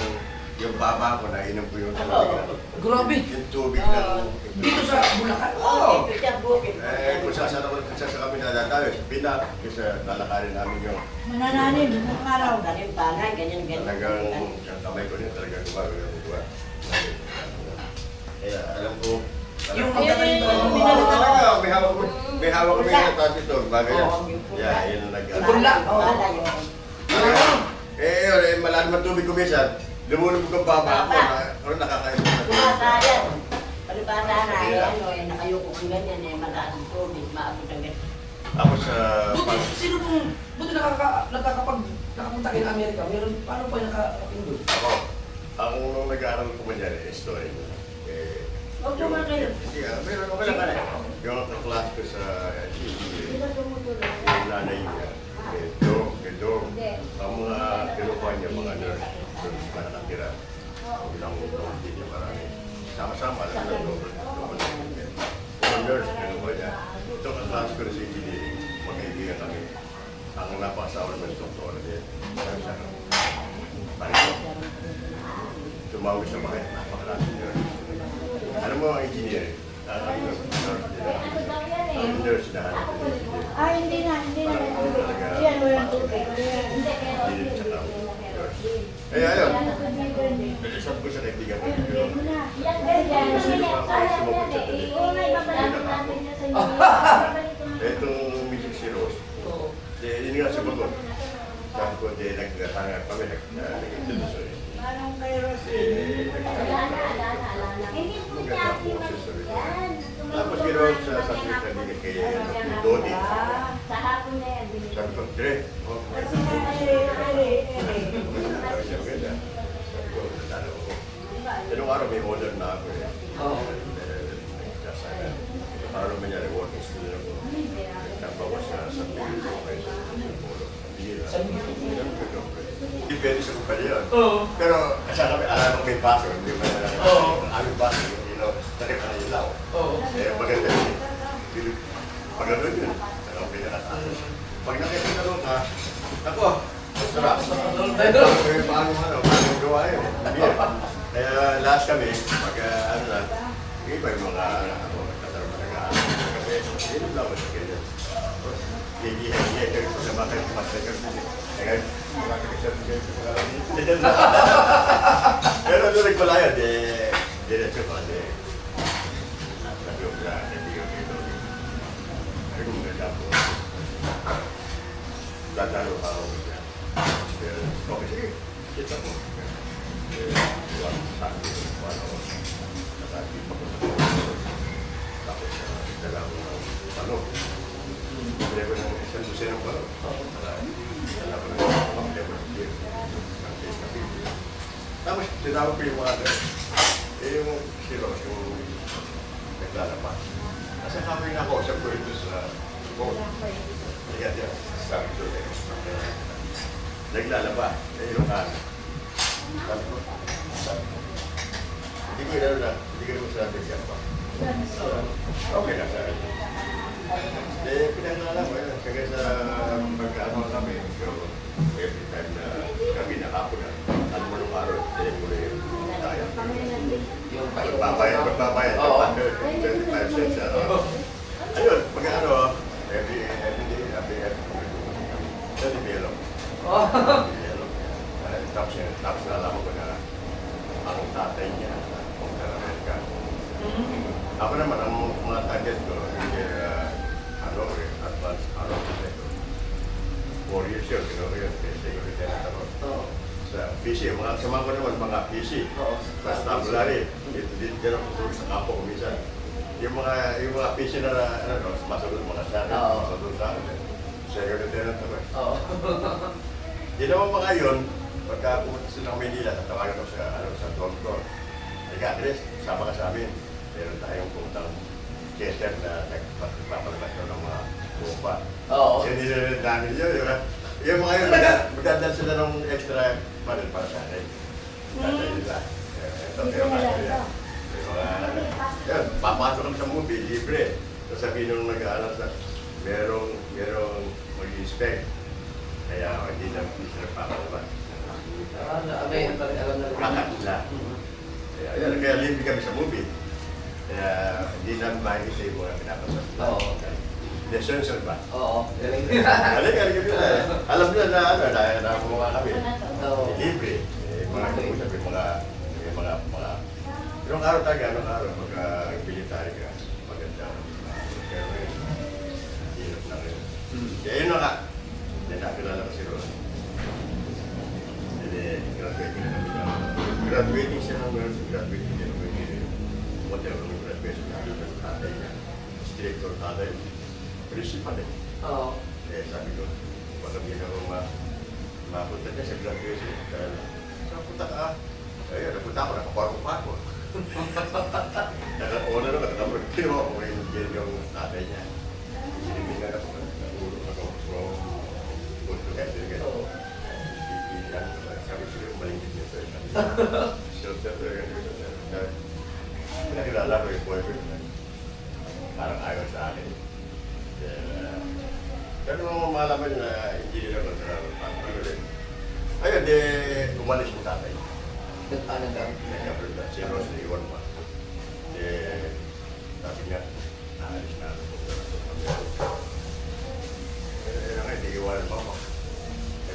yung baba ko, nainom ko yung tubig. Grabe. Yung tubig ng... Dito sa Bulacan? Oo! Ito siya bukid. Kung saan ako sa kami nadatayo, sa Pinak, kasi lalakarin namin yung Manananim, ng araw. Galing bagay, ganyan. talagang yung kamay ko rin talagang gumagawin ng buwan. Kaya alam ko, Yung talaga, may hawak kami ng taas ito, bagay yan. Yeah, yun ang Bunla. yun, malalim ang tubig ko minsan, lumulubog ang baba ako, ako nakakain ko. Kumatayan. Palibasa na, nakayuko kong ganyan mataas ang tubig, maabot ang ganyan. Ako sa... Sino pong, buti nakapunta kayo ng Amerika? Meron, paano po nakapindod? Ako, ang nag-aaral ko man dyan, story. Huwag naman kayo. Hindi meron ako lang yung kaklase ko sa yung nanay niya, Dom, ang mga kinukuha niya, mga nurse, para nakatira. Ilang hindi niya marami. Sama-sama, alam na mga nurse, kinukuha niya. Ito ang kaklase ko na sa engineering, magkaibigan kami. Ang napasawa naman ng doktor din. Tumawag sa mga napakalasi nurse. Ano mo ang engineering? Nurse na Hindi na. Yan mo yung tubig. Kaya ayun, sabi ko sa kaibigan ko, itong music si Rose, hindi nga sumagot. Sabi ko, naghangat kami, nag-introduce. Parang kay Rosy. Tapos ginawa ko sa sabi kay Dodi. Sabi ko, Dre, Anong araw may order na ako eh. Araw may nangyari, working student ako. Nagbawas na sa piso kayo sa depende sa kumpanya yun. Pero kasi kami alam ko may baso, hindi pa na ang aming baso, takip na ilaw. Maganda yun. Pag ano yun, ang pinakataas. Pag nakikita ka, ako, masarap. Paano gawa yun? Kaya lahat kami, pag ano na, yung iba yung mga nagtatrabaho na kasi Yun lang ako sa ganyan. Gigihan-gihan kayo sa mga mas na kami. Kaya makakasal kayo. Pero nung nagpalayan, diretso pa. Sabi ko sa kaibigan ko ito. Ay kung ganda po. Tatalo pa ako siya. Okay, sige. Kita po. Sabi ko, paano nakati pa ko. Tapos dala ko ng palo. Kaya ko ng isang dusin ng palo. Dala ko ng pamilya ko ng beer. Ang taste na beer. Tapos tinawag ko yung mga yung silos, yung naglalabas. Kasi kami na ako, sabi ko ito sa phone. Ligat yan, sabi ko naglalaba, yung ano. Sabi ko, hindi ko inano na, hindi ko naman sinabi siya pa. Okay na sa akin. Pinaglalaba yun, kaya sa pag-ano kami, every time na kami nakapon na, ano mo nung araw, mo na yung tayo. Yung Magbabayad ka pa, 25 cents. Ayun, pag-ano, every day, sa Libelo. Tapos nalaman ko na ang tatay niya, kung Amerika. Ako naman, ang mga target ko, advance, 4 years yun, kinuha yun, security na ako. Sa PC, mga kasama ko naman, mga PC. Sa stabulary, dito ako tulog sa kapo minsan. Yung mga PC na, masagot mga sana, masagot sa akin. Security na ako. Di naman mga yun, pagka pumunta sila ng Manila, tatawagan ko sa doktor. Ika, Chris, sama ka sa amin. Meron tayong puntang Chester na nagpapalabas ng mga bupa. Sinilin namin yun, di ba? Yung mga yun, magdadal sila ng extra panel para sa akin. Dadal nila. Ito, yung mga yun, papasok kami sa movie, libre. So sabihin nung nag-aalas na, merong mag-inspect. Kaya hindi na sila papalabas. alam na Kakat nila. Kaya libre kami sa movie. Kaya hindi namin makikita yung mga pinapasok. Desensyon ba? Oo. Galing nila. Alam nila na nakakumuha kami. Libre. Mga Anong araw tayo, pag-military ka, maganda. Pero hirap na rin. Kaya yun na nga. Hindi nakilala ko si Ron. Hindi, graduating siya ng graduating niya ng whatever ng graduation niya ng tatay niya. Director tatay. Principal eh. Oo. Eh sabi ko, baka hindi na ako mapunta niya sa graduation. Kaya napunta ka. Ayun, napunta ako, nakaparko-parko. Una naman, nakapagtiro ako yung tatay niya. Siniglingan ako, natulog ako. So, punto ka siya ganyan. Sabi sila yung malingkit niya sa isang. Pinakilala ko yung boyfriend na parang ayaw sa akin. Pero nung malaman na hindi nila ano rin. Ayun, umalis yung tatay. Nagkaprenda, si Rose na iwan pa. Sabi niya, naalis na ako. Nga, hindi iwanan pa ako.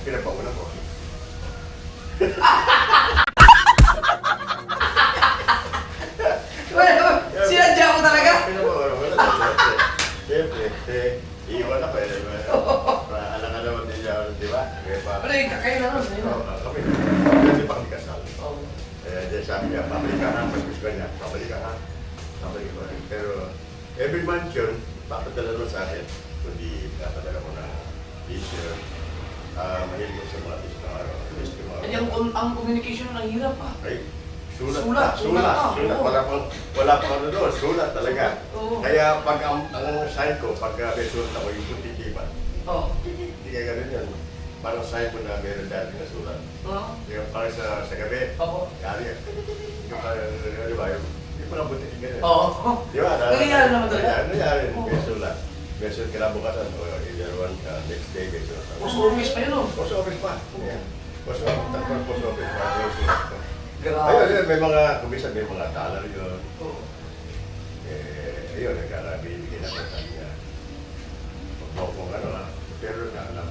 Pinagpakunan ko. Sinadya ko talaga? Pinagpakunan ko. Siyempre, iiwan ako eh. Alam ka naman din niya, di ba? Pero kayo na nun. Kami, kasi pang kasal. Sabi niya, pabalik ka ha, pag-gusto ka niya, pabalik ka ha. Pabalik ka. Pero every month yun, papadala naman sa akin. Kundi papadala ko ng t-shirt. Mahilig ko sa mga t-shirt ng araw. Ang communication ang hirap pa. Ay, sulat. Wala pang ano doon, sulat talaga. Kaya pag ang sign ko, pag may sulat ako, yung titikipan. Hindi kaya ganun yan. Parang sign ko na meron dati na sulat. Yung parang sa gabi. Kaya yan. Yung parang, di ba, yung parang buti ganyan. Di ba? Nangyayari naman talaga. Nangyayari, may sulat. May sulat kinabukasan, o either one, next day, may sulat. Post office pa yun, no? Post office pa. Post office pa, may sulat pa. Grabe. Ayun, may mga, kumisan may mga dollar yun. Ayun, nagkakabibigyan ako sa kanya.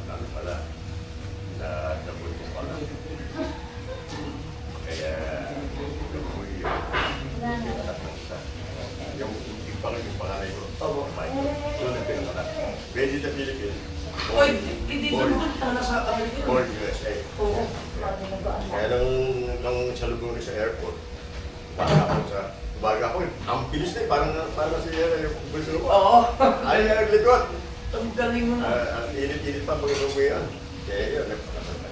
ano pala, na nabuntis pala. Kaya, nabuhay yun. Yung anak ng isa. Yung panganay ko, Michael. Yun ang pinanganak. Made in the Philippines. Oy, hindi doon nasa Amerika. Born USA. Oo. Kaya nang salubong ko sa airport, baga ako, ang bilis na parang si yung gusto ko. Oo. Ay, naglikot. Ang galing mo na. Ang init-init pa pag umuwian. Kaya yun, nagpakasal na.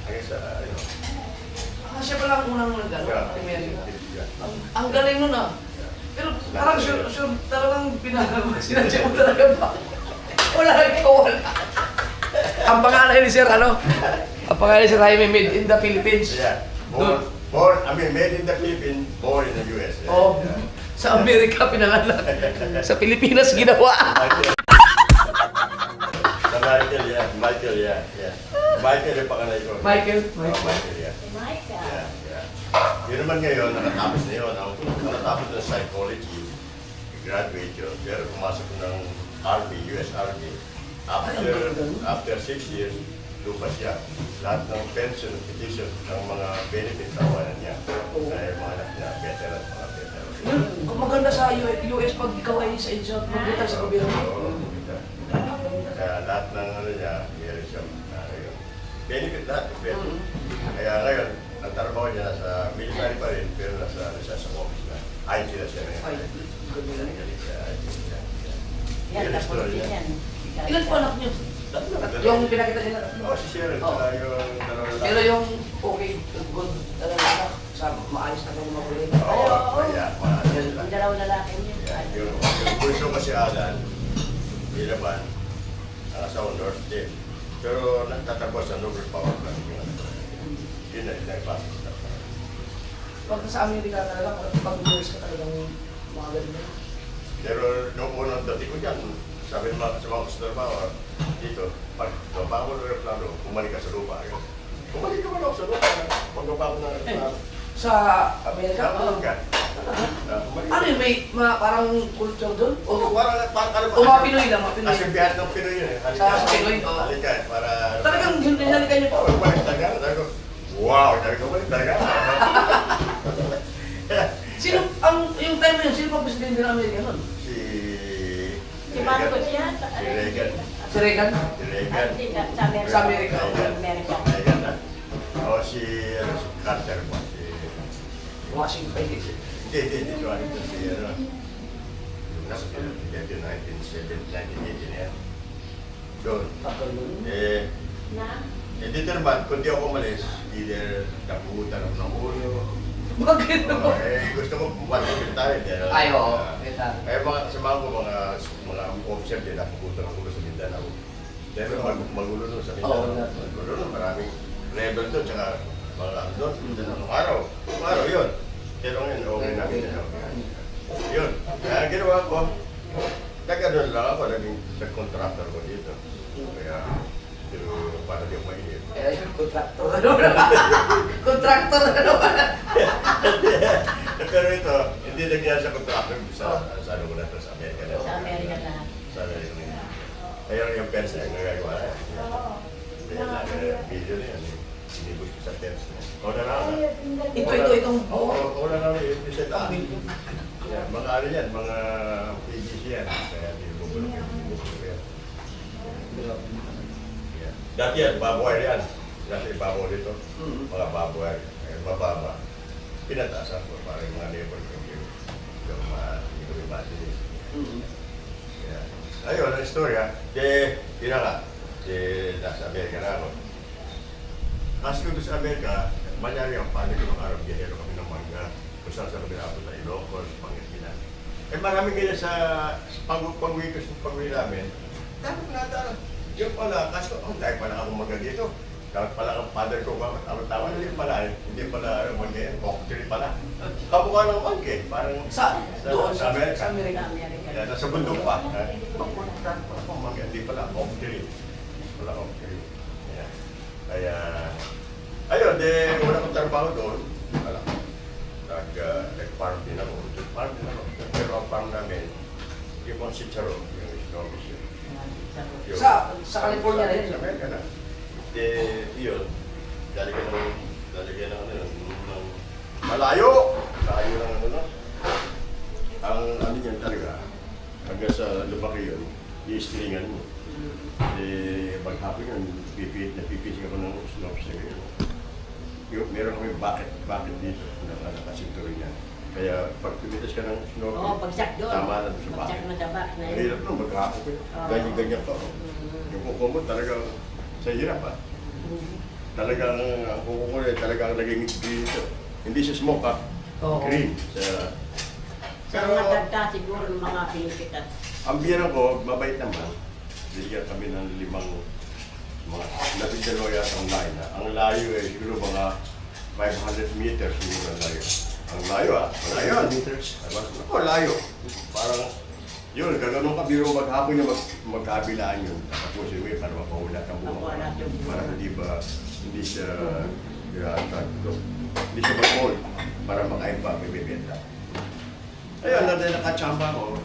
Hanggang sa, Siya pala ang unang nag-ano, Yeah. Amerika. Ang galing nun ah. Pero parang sure talagang sinadya mo talaga ba? Wala ikaw, wala. Ang pangalan ni Sir, ano? Ang pangalan ni Sir Jaime, made in the Philippines. Yeah. Doon. Made in the Philippines, born in the US. Yeah. Oh, Yeah. sa Amerika pinangalan. Sa Pilipinas ginawa. Sa Michael, yeah. Michael yung panganay ko. Michael. Michael, yeah. Yeah, yeah. Yun naman ngayon, nakatapos na yun. Nakatapos na psychology, graduate yun. Pero pumasok ng Army, US Army. After 6 years, lupa siya. Lahat ng pension, petition, ng mga benefits tawanan niya. Kaya mga anak niya, veteran, mga veteran. Kung maganda sa US pag ikaw ay sa magbutang sa gobyerno. Oo, kaya lahat ng ano niya, meron siya. Benefit lahat, benefit. Kaya ngayon, ang trabaho niya nasa military pa rin, pero nasa office na. IT na siya ngayon. Galing siya, IT siya. Yan, Yan, tapos story din niya. yan. Ilan po anak niyo? Yung pinakita nila. Oo, si Sharon, saka yung dalawa lalaki. Pero yung okay, good, talaga sa maayos na kanyang magulit. Oo, kaya, maayos sila. Yung dalawang lalaki niya. Yan, yung bunso kasi Alan, Ilaban, ang asawa North din. Pero nagtatrabaho sa Nobel Power Plant. Yun na, naipasok sa Pag sa Amerika talaga, pag-nurse ka talagang mga ganun. Pero noong unang dati ko dyan, sabi ng mga sa mga trabaho, dito, pag trabaho ng aeroplano, bumalik ka sa lupa. Bumalik ka man ako sa lupa. Pag-trabaho ng aeroplano. Sa Amerika? Bumalik ka. Ano yun, may parang culture doon? Oo, parang ano O mga Pinoy lang, mga Pinoy. Kasi bihat ng Pinoy yun eh. Sa Pinoy, oo. Halika, para... Talagang yun, hinalikan niyo po. Oo, bumalik talaga. Sabi ko, wow, sabi ko, bumalik talaga. Sino, yung time na yun, sino pang presidente ng Amerika nun? Si Marcos yan. Si Reagan. Si Reagan? Si Reagan. Sa Amerika. Sa Amerika. Amerika. Reagan na. O si Carter po. Si... Washington. Hindi. Washington si ano. Nasa Philippines, 1980 na yan. Doon. Tagal nun. Dito naman, kung di ako umalis, either napuhutan ako ng ulo. Bakit naman? Gusto ko pumapit tayo. Ay, oo. Kaya mga kasama ko, mga officer din, napuhutan ng ulo sa Mindanao. Dahil magulo nun sa Mindanao. Magulo nun, maraming rebel doon, tsaka mga ano doon, Mindanao. Nung araw yun. Pero ngayon, okay na Mindanao. Yun. Kaya ginawa ko, nag-ano lang ako, nag-contractor ko dito. Kaya, pero para di ako mainit. Kaya yung contractor na naman. Contractor na naman. Pero ito, hindi nagyan sa contractor sa ano ko na ito, sa Amerika na. Sa Amerika na. Sa Amerika na. Kaya yung pens na yung nagagawa na. Kaya video na yan. Sinibus ko sa pens na. O na lang. Itong O na lang yung set up. Mga ano yan, mga PGC yan. Kaya hindi mo bulong yan. Dati yan, baboy yan. Dati baboy dito. Mga baboy. Mababa. Pinataasan ko para yung mga neighbor ko yung imagine. Ayun, ang istorya. Yun na nga. Nasa Amerika na ako. Kasi kung sa Amerika, manyari ang panig ko ng Arab Biyahero kami ng mangga. Kung saan sa kami napunta, Ilocos, Pangasinan. Marami ganyan sa pag-uwi ko sa pag-uwi namin. Dapat nga yung pala, kasi dahil pala akong magga dito. Dapat pala ang father ko, tama na hindi pala mangga, cocktail pala. Kamukha ng mangga, parang doon sa Amerika. Sa Amerika. Kaya nasa bundok pa. Mangga, hindi pala cocktail. Wala cocktail. Kaya, ayun, una kong trabaho doon, nag-farm din ako. Pero ang farm namin, yung mga sitsaro, yung snow Sa California na yun. Sa Amerika na. Yun, lalagyan ng malayo! Malayo ng ano na. Ang ano niyan talaga, hanggang sa lumaki yun, i-stringan mo. Maghapon yun, napipit ka pa ng slopes na yun. Meron kami bucket dito na nakasinturin yan. Kaya pag tumitas ka ng snorkel, Oo, pagsak doon. tama na sa Pagsak bucket. na sa back na yun. Mahirap nun, maghapon ko. Ganyan-ganyan pa. Yung kuko mo talagang sa hirap ha. Talagang ang kuko ko talagang naging dito. Hindi siya smoke ha. Oo. Cream. Sa mga tagka siguro ng mga pinipitat. Ang biyerang ko, mabait naman. Bigyan kami ng 5 mga 12 yata ang layo na. Ang layo ay siguro mga 500 meters siguro ang layo. Ang layo ang layo. Meters. Ako, layo. Parang, yun, gano'n ka biro maghapon niya magkabilaan yun. Tapos yun, para mapahula ka buwan. Para hindi siya mag-hold. Para makain pa, may bibenta. Ayun, nakachamba ko.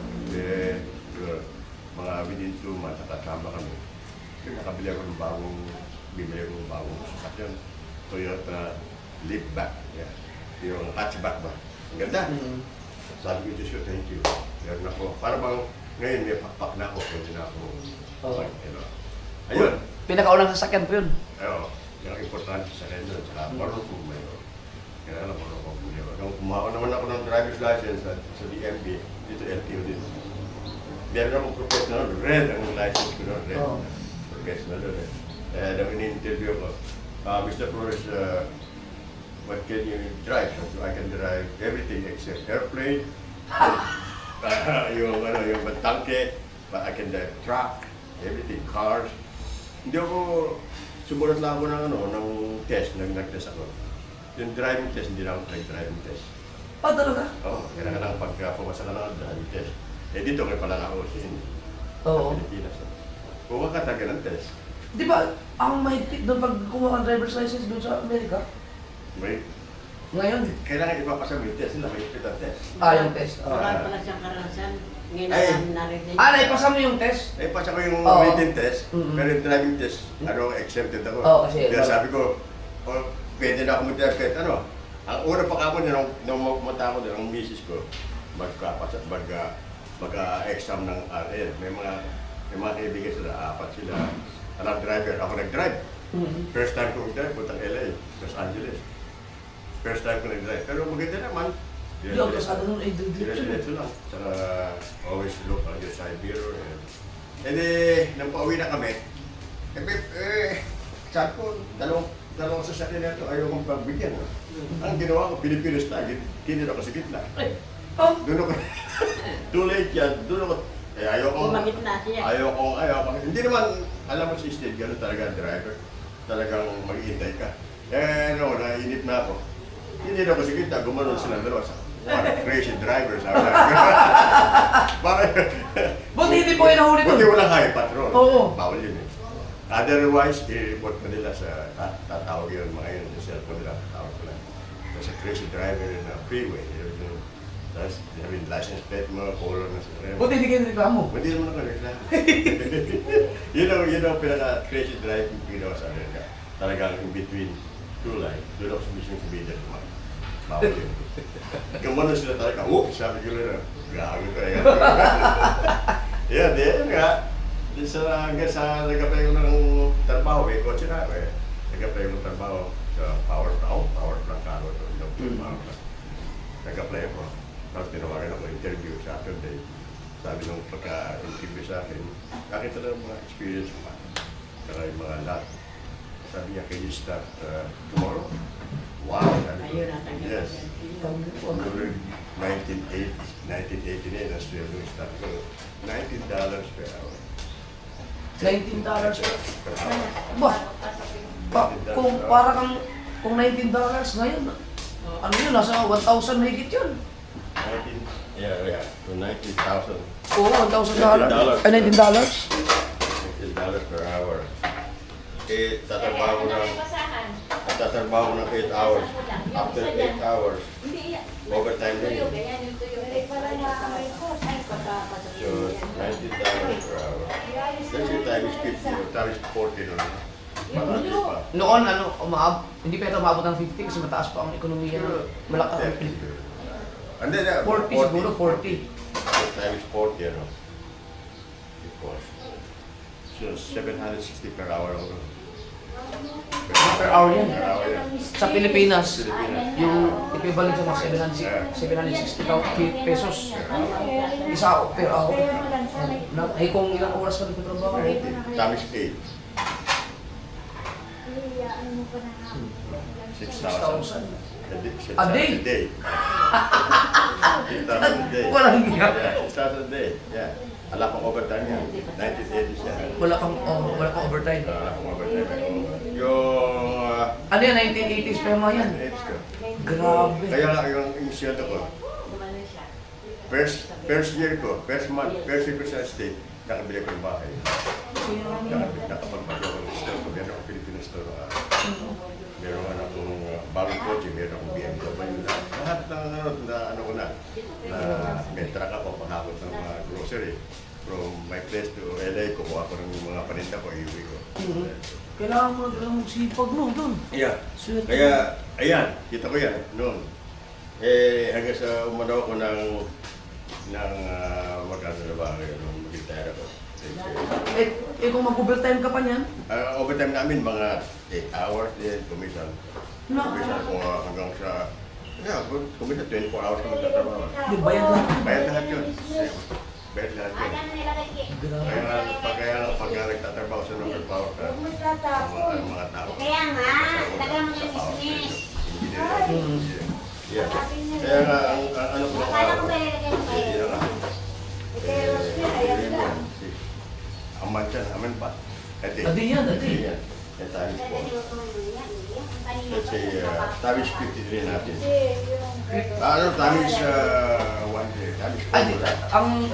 Mga within 2 months, nakachamba kami. Kaya nakabili ako ng bagong sasakyan. Toyota Liftback. Yeah. Yung hatchback ba? Ang ganda. Sabi ko, Diyos ko, thank you. Meron ako. Para bang ngayon may pakpak na ako. Pwede na ako. Ayun. Pinakaunang sasakyan po yun. Ayun. Yung importante sa kanya. Saka marunong po mayroon. Kaya alam ko mayroon. Nung kumawa naman ako ng driver's license sa DMV, dito LTO din. Meron akong professional, red ang license ko noon, red. Professional doon. Nung in-interview ko, Mr. Flores, what can you drive? So I can drive everything except airplane, yung tangke, but I can drive truck, everything, cars. Hindi ako, sumulat lang ako ng test, nag-test ako. Yung driving test, hindi na ako driving test. Talaga? Oo, kailangan lang pagpapasa ka ng driving test. Dito kayo pala ako sa Pilipinas. Kuha ka taga ng test. Di ba, ang mahigpit doon pag kumuha ng driver's license doon sa Amerika? May, Ngayon? kailangan ipapasa mo yung test nila, may higpit ang test. Yung test. Wala pala siyang karanasan. Ngayon Ay. namin narinig. Naipasa mo yung test? Pasa ko yung Oo. written test, Mhm. pero yung driving test, exempted ako. Oo, kasi- Kaya sabi ko, pwede na ako mag-drive kahit ano. Ang una pa ako nung pumunta ako doon, ang misis ko, mag-exam ng RL. May mga kaibigan sila, 4 sila. Anak driver, ako nag-drive. First time ko nag-drive, puntang LA, Los Angeles. First time ko nag-drive. Pero maganda naman. Yung kasado nung Diretso lang. Saka always look on your side mirror. And nang pauwi na kami, sabi ko, dalawang sasakyan na ito, ayaw kong pagbigyan. Ang ginawa ko, Pilipinas na, kinira ko sa gitna. Doon ako, too late yan, doon ako, ayaw kong, Umagit na siya. ayaw. Hindi naman, alam mo si Steve, gano'n talaga ang driver. Talagang mag-iintay ka. Nainip na ako. Hindi na ako sa gitna, gumanon silang dalawa sa crazy driver, sabi na. Buti hindi po kayo nahuli doon. Buti walang high patrol. Oo. Bawal yun eh. Otherwise, i-report ko nila sa, tatawag yun mga yun, sa cellphone nila, tatawag ko lang. Sa crazy driver na freeway, tapos, license plate mo, color na sa rin. Buti hindi kayo reklamo. Hindi naman ako reklamo. Yun ang pinaka-crazy drive yung ginawa sa Amerika. Talagang in between two lines, doon ako sa mismo sa media naman. Bawal yun. Gumano sila talaga, whoops, sabi ko lang, gago ko. Yan, yun nga. Hanggang sa nag-apply ko ng trabaho, may kotse na ako eh. Nag-apply ko ng trabaho sa power plant karo ito. Nag-apply ako. Tapos tinawagan ako interview sa Saturday. Sabi nung pagka-interview sa akin, nakita na mga experience ko. Saka yung mga lot. Sabi niya, can you start tomorrow? Wow! Sabi ko, Ayun, natanggap yes. yan. 1989, ang sweldo yung start ko. $19 per hour. $19 Per hour. kung para kang kung $19 ngayon, ano yun, nasa 1,000 mahigit yun. 19, yeah. So 19,000. Oo, $1,000. Ay, $19. $19 per hour. Tatrabaho ko ng 8 hours. After 8 hours, overtime din yun. So, $19 per hour. Let's say times 50 or times 40 na lang. Marami pa. Noon, hindi pa ito umabot ng 50 kasi mataas pa ang ekonomiya. Malakas ang Pilipinas. And then, 40 siguro, 40. Times 40, ano? Because, so 760 per hour ako. Per hour yan. Per hour yan. Sa Pilipinas, Pilipinas. yung equivalent sa mga 760 pesos. Isa per hour. Ay kung ilang oras ka nagtatrabaho. Times 8. 6,000. A day? A day. 6,000 a day. Walang hiya. Yeah, 6,000 a day. Yeah. Wala pang overtime yan. 1980s yan. Wala pang overtime. Wala pang overtime. Yung... Ano yan, 1980s pa yung mga yan? 1980s ko. Grabe. Kaya nga yung sweldo ko, first year ko, first year ko sa estate, nakabili ko ng bahay. Nakapagpagawa ko ng store ko. Meron akong Filipino store. Meron akong bagong kotse, meron akong BMW. Lahat na ano ko na may truck ako, panghakot ng mga grocery. From my place to LA, kukuha ko ng mga paninda ko, iuwi ko. Kailangan mo ng sipag mo doon. Yeah. Swerte. Kaya, ayan, kita ko yan noon. Hanggang sa umano ko ng magkano na ba kayo nung mag-retire ako. Kung mag-overtime ka pa niyan? Overtime namin, mga 8 hours din, commission. No. Commission ko hanggang sa, commission 24 hours na magtatrabaho. Di bayad lang. Bayad lahat yun. Bayad lahat yun. Kaya pag nagtatrabaho sa number power ka, mga tao. Kaya nga, taga mo yung business. Yeah. Kaya nga, ang ano ko Akala ko ba ilalagay mo kayo? Pero ayan lang. Aman siya, aman pa. Adi yan, adi. Yan. Yan times 4. Let's say, times 53 natin. Times 1 day. Times 4. Adi, ang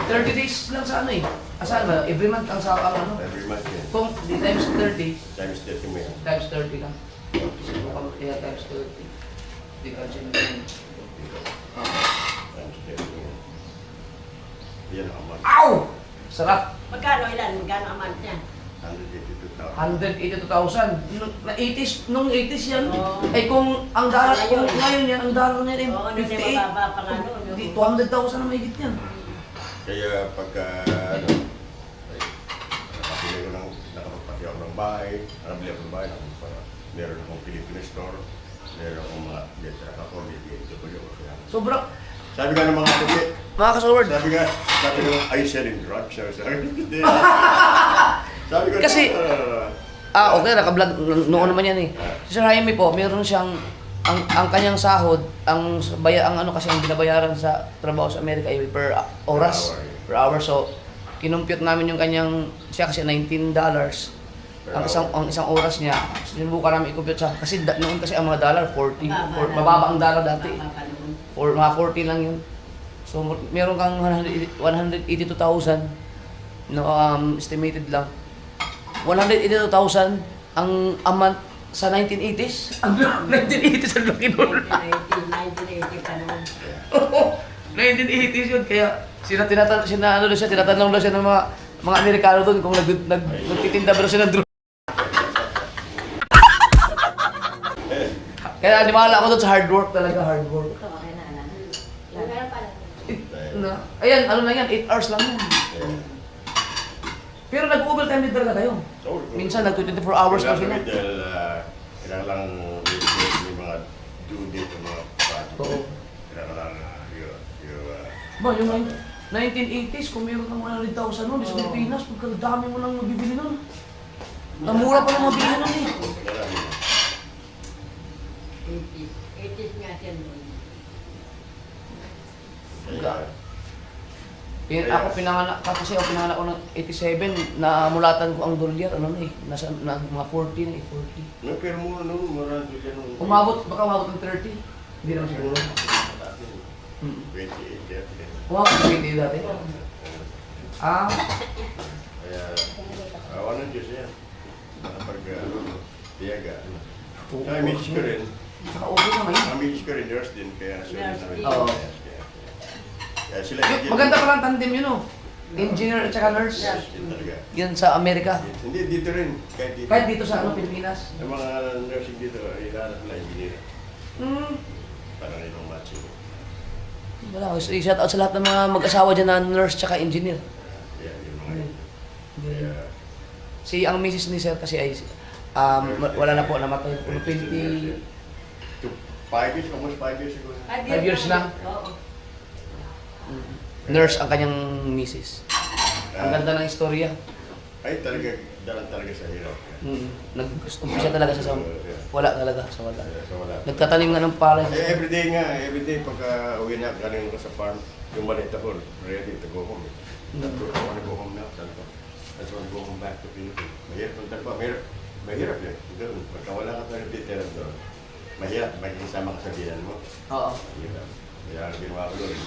30 days lang sa ano eh. Saan ba? Every month ang sa ang ano. Every month yan. Kung di times 30, Times 30 mo yan. times 30 lang. Subukan mo kaya times 30. Di ka siya naman. Times 30 mo yan. Yan ang amount. Ow! Sarap! Magkano ilan? Magkano amount niya? 182,000. 182,000. Nung 80s yan. Oo. Kung ang dollar, kung ngayon yan, ang dollar na rin, Oo, hindi 58. mababa pa nga noon. Di, 200,000 na mahigit yan. Kaya pagka, nakapili ko ng, nakapagpati ako ng bahay, nakabili ako ng bahay, meron akong Filipino store, meron akong mga letra ako, BBW. Sobrang, Sabi nga ng mga puti, mga kasaward. sabi nga, are you selling drugs? Sabi ko, hindi. Sabi ko, Kasi- Okay, naka-vlog noon naman yan eh. Si Sir Jaime po, meron siyang, ang kanyang sahod, ang ano kasi ang binabayaran sa trabaho sa Amerika ay per oras, per hour. So, kinumpute namin yung kanyang, siya kasi $19. Ang isang oras niya, sinubukan namin i-compute siya. Kasi noon kasi ang mga dollar, 40, mababa ang dollar dati. Mga 40 lang yun. So, meron kang 182,000, no, estimated lang. 182,000 ang amount sa 1980s. Ang 1980s ang laki nun. 1980 pa naman. 1980s yun. Kaya tinatanong daw siya ng mga Amerikano doon kung nagtitinda ba daw siya ng drone. Kaya animala ako doon sa hard work talaga, hard work. Ayan, ano na yan, 8 hours lang yan. Pero nag-overtime din talaga kayo. Minsan nag-24 hours lang sila. Dahil kailangan lang may mga due date ng mga project. Oo. Kailangan lang Ba, yung 1980s, kung meron kang 100,000 nun, sa Pilipinas, pagkadami mo lang mabibili nun. Ang mura pa lang mabili nun eh. 80s nga siya noon. Ako pinanganak, kasi ako pinanganak ko ng 87, namulatan ko ang dolyar, ano na eh, nasa mga 40 na eh, 40. No, pero muna nung marami siya nung... Baka umabot ng 30. Hindi naman siguro. 28 years. Umabot ng 20 dati. Kaya, awan ng Diyos yan. Kapag, tiyaga. Kaya misis ko rin. Saka okay na ngayon. Misis ko rin, nurse din, kaya nasulit namin. Oo. Kaya sila Maganda pa lang tandem yun oh. Engineer at saka nurse. Yun talaga. Yan sa Amerika. Hindi, dito rin. Kahit dito. Kahit dito sa Pilipinas. Yung mga nursing dito, ilanap na engineer. Hmm. Parang yung matching. Wala, shout out sa lahat ng mga mag-asawa dyan na nurse tsaka engineer. Yeah, yung mga yun. Kaya, Si ang misis ni Sir kasi ay wala na po, namatay po 20 5 years, almost 5 years ago. 5 years na. Oo. Nurse ang kanyang misis. Ang ganda ng istorya. Ay, talaga, dalan talaga sa hirap. Nag-umpisa talaga siya sa wala talaga, sa wala. So, wala. Nagtatanim nga ng palay. Everyday pagka uwi na, galing ko sa farm, yung maliit ako, ready to go home. That's why I want to go home now, sabi ko. That's why I want to go home back to Philippines. Mahirap ang talpa, mahirap eh. Doon, pagka wala ka pa nagtitira doon, mahirap, maging sama ka sa bilan mo. Oo. Mahirap. Kaya ginawa ko doon,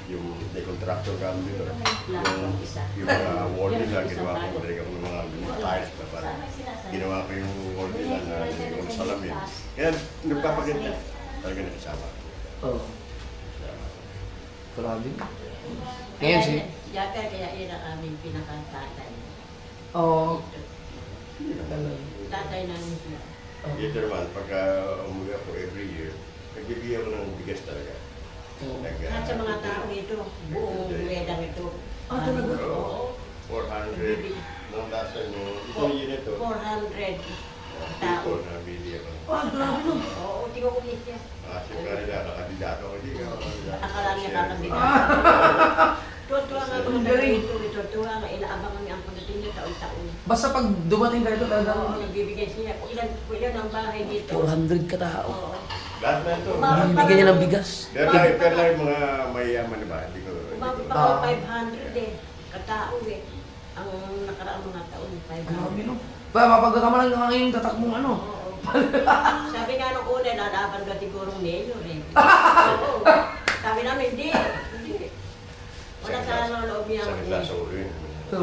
yung contractor kami dito, yung mga wall nila, ginawa ko talaga ng mga tiles na parang ginawa ko yung wall nila na yung salamin. Kaya nagpapaganda, talaga nakasama. Oo. Grabe. Ngayon si... Yata kaya yun ang aming pinakatatay. Oo. Tatay namin sila. Dito naman, pagka umuwi ako every year, nagbibigay ako ng bigas talaga. At sa mga tao dito, buong wedang ito. Ah, talaga? Oo. 400. Nung last time, itong unit to, 400 tao. people na bili ako. Ah, grabe no. Oo, tingnan ko niya. Kasi kanila, kakandidato ko, hindi ka Akala niya kakabila. Tuwa nga mga Galing. dito, tuwa nga inaabangan niya ang pagdating niya taon-taon. Basta pag dumating ka dito Oo, talagang nagbibigay siya. Ilan ang bahay dito. 400 katao. Oo. Lahat na ito. Bibigyan niya ng bigas. Pero lang yung mga mayayaman, di ba? Hindi ko. Umabot pa kayo 500 eh. Katao eh. Ang nakaraang mga taon, Grabe 500. no. Pa, mapagkakamalan ka ngayong tatak mong ano. Oo. Sabi nga nung una, lalaban ka sigurong mayor eh. Oo. Sabi namin, hindi. Wala sa loob niya. Sakit lang sa ulo yun. So,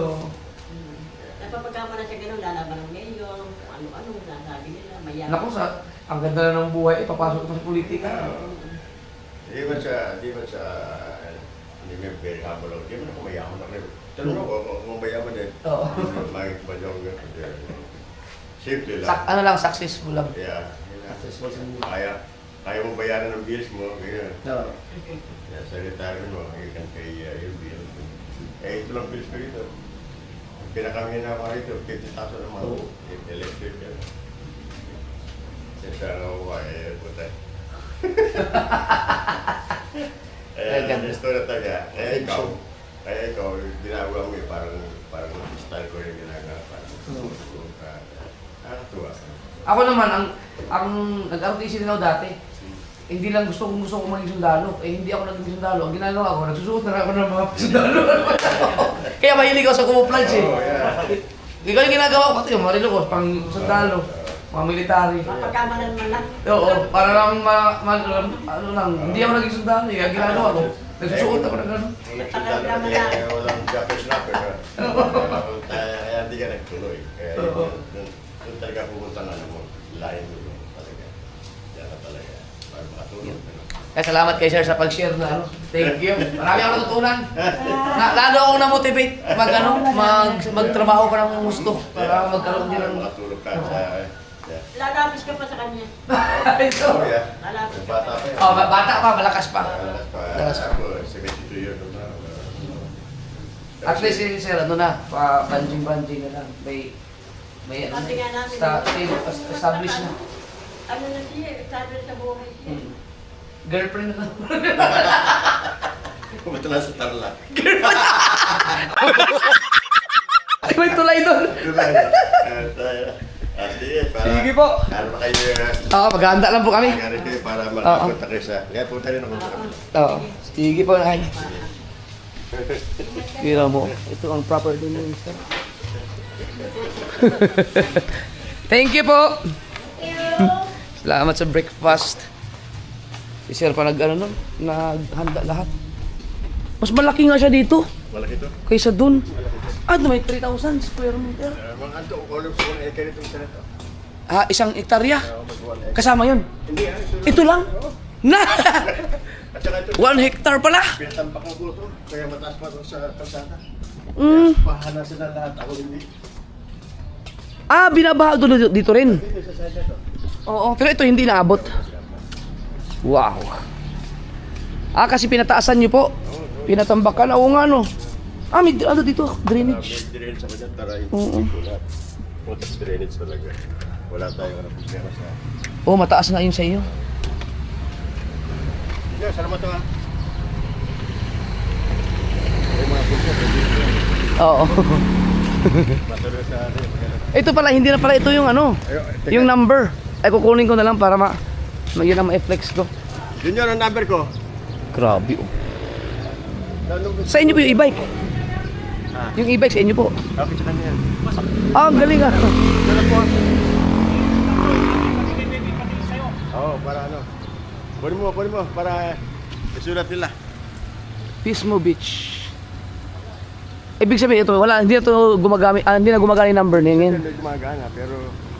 Napapagkama na siya ganun, lalaban ng mayor, kung ano-ano, nasabi nila, mayaman. naku ang ganda na ng buhay, ipapasok ka sa politika. Di ba hindi may very humble ako. Di ba ako mayaman ako rin. Tanong ako, kung mayaman din. Oo. Makikita ba niyo ako? Simple lang. Ano lang, successful lang. Yeah. Successful sa buhay. Kaya mo bayaran ng bills mo. Kaya Oo. sa retirement mo, you can pay your bill. Eh, ito lang bills ko dito. Pinakami na ako rito, 50,000 a month. Electric yan. Siyempre ako, puta. Gusto na talaga. Ikaw, ginagawa mo eh, parang style ko yung ginagawa. Nakakatuwa. Ako naman, ang nag-ROTC din ako dati. Hindi lang gusto ko maging sundalo. Eh, hindi ako naging sundalo. Ang ginagawa ko, nagsusuot na ako ng mga sundalo. Kaya mahilig ako sa camouflage eh. Oh, yeah. Ikaw yung ginagawa ko, pati yung marilo ko, pang sundalo, mga military. Mapagkamalan man lang. Oo, para lang ano lang, hindi ako naging sundalo eh. Ang ginagawa ko, nagsusuot ako ng gano'n. Nagsundan kasi walang jacket snapper. Kaya hindi ka nagtuloy. Kaya doon talaga pupunta na mo. Lain mo talaga. Yan na talaga. Para makatulog. Kaya salamat kay Sir sa pag-share na ano. Thank you. Marami akong natutunan. Lalo akong na-motivate magtrabaho pa ng gusto para magkaroon din ng... Makatulog ka sa... Lalapis ka pa sa kanya. Ito. Oh, yeah. Lalapis ka Bata pa. pa yan. Oh, bata pa, malakas pa. Malakas pa. Ako, 72 years old na. At least si Sir, ano na, banjing-banjing na lang. May ano Pati nga namin. established na. Ano na siya, sabi sa buhay siya. Girlfriend na lang. Pumunta na sa Tarlac. May tulay doon. Sige, para... Sige po. Para ba kayo... Oo, maghahanda lang po kami. Nangyari kayo para makapunta kayo sa... Kaya punta rin ako sa... Oo. Sige po na kayo. Kira mo, ito ang proper din yung sir. Thank you po. Salamat sa breakfast. Si Sir pa naghanda lahat. Mas malaki nga siya dito Malaki to. kaysa dun. May 3,000 square meter. Mga anto, all of one acre itong sanito. Isang hektarya. Mag-1 acre. Kasama yun. Hindi, Ito lang. Na! At saka ito, 1 hectare pala! pinatambak ng buto, kaya mataas pa ito sa kalsada. Mm. Pahanasin na lahat, ako hindi. Ah, binabaha doon dito rin. Dito sa side na ito. Oo, pero ito hindi naabot. Wow. Ah, kasi pinataasan niyo po. Pinatambakan. Oo nga, no. Ah, may ano dito, drainage. May drainage ako dyan, tara hindi Oo. ko lahat. Putas drainage talaga. Wala tayong problema sa... Oh, mataas nga yun sa iyo. Yeah, salamat ito ha. May mga bulsa, pwede ito. Oo. Matuloy sa ano. Ito pala, hindi na pala ito yung ano, yung number. Ay, kukunin ko na lang para yun ang ma-flex ko. Yun yun ang number ko. Grabe, oh. Sa inyo po yung e-bike? Yung e-bike sa inyo po? Okay, sa kanya yan. Ah, ang galing ah. Dala po. Oo, para ano. Kunin mo, para isulat nila. Pismo Beach. Ibig sabihin ito, wala, hindi na ito gumagamit, hindi na gumagana yung number niya ngayon. Hindi gumagana, pero...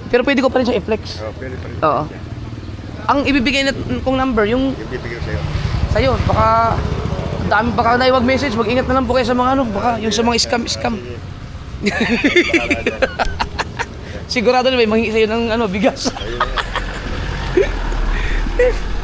Pero pwede ko pa rin siya i-flex. pwede pa rin. Oo. Ang ibibigay na kong number, yung Yung bibigyan sa'yo. sa'yo, baka ang dami baka na mag-message, mag-ingat na lang po kayo sa mga ano, baka yung sa mga scam. Bahala dyan. Sigurado na may manghingi sa'yo ng ano, bigas. Ayun na yan.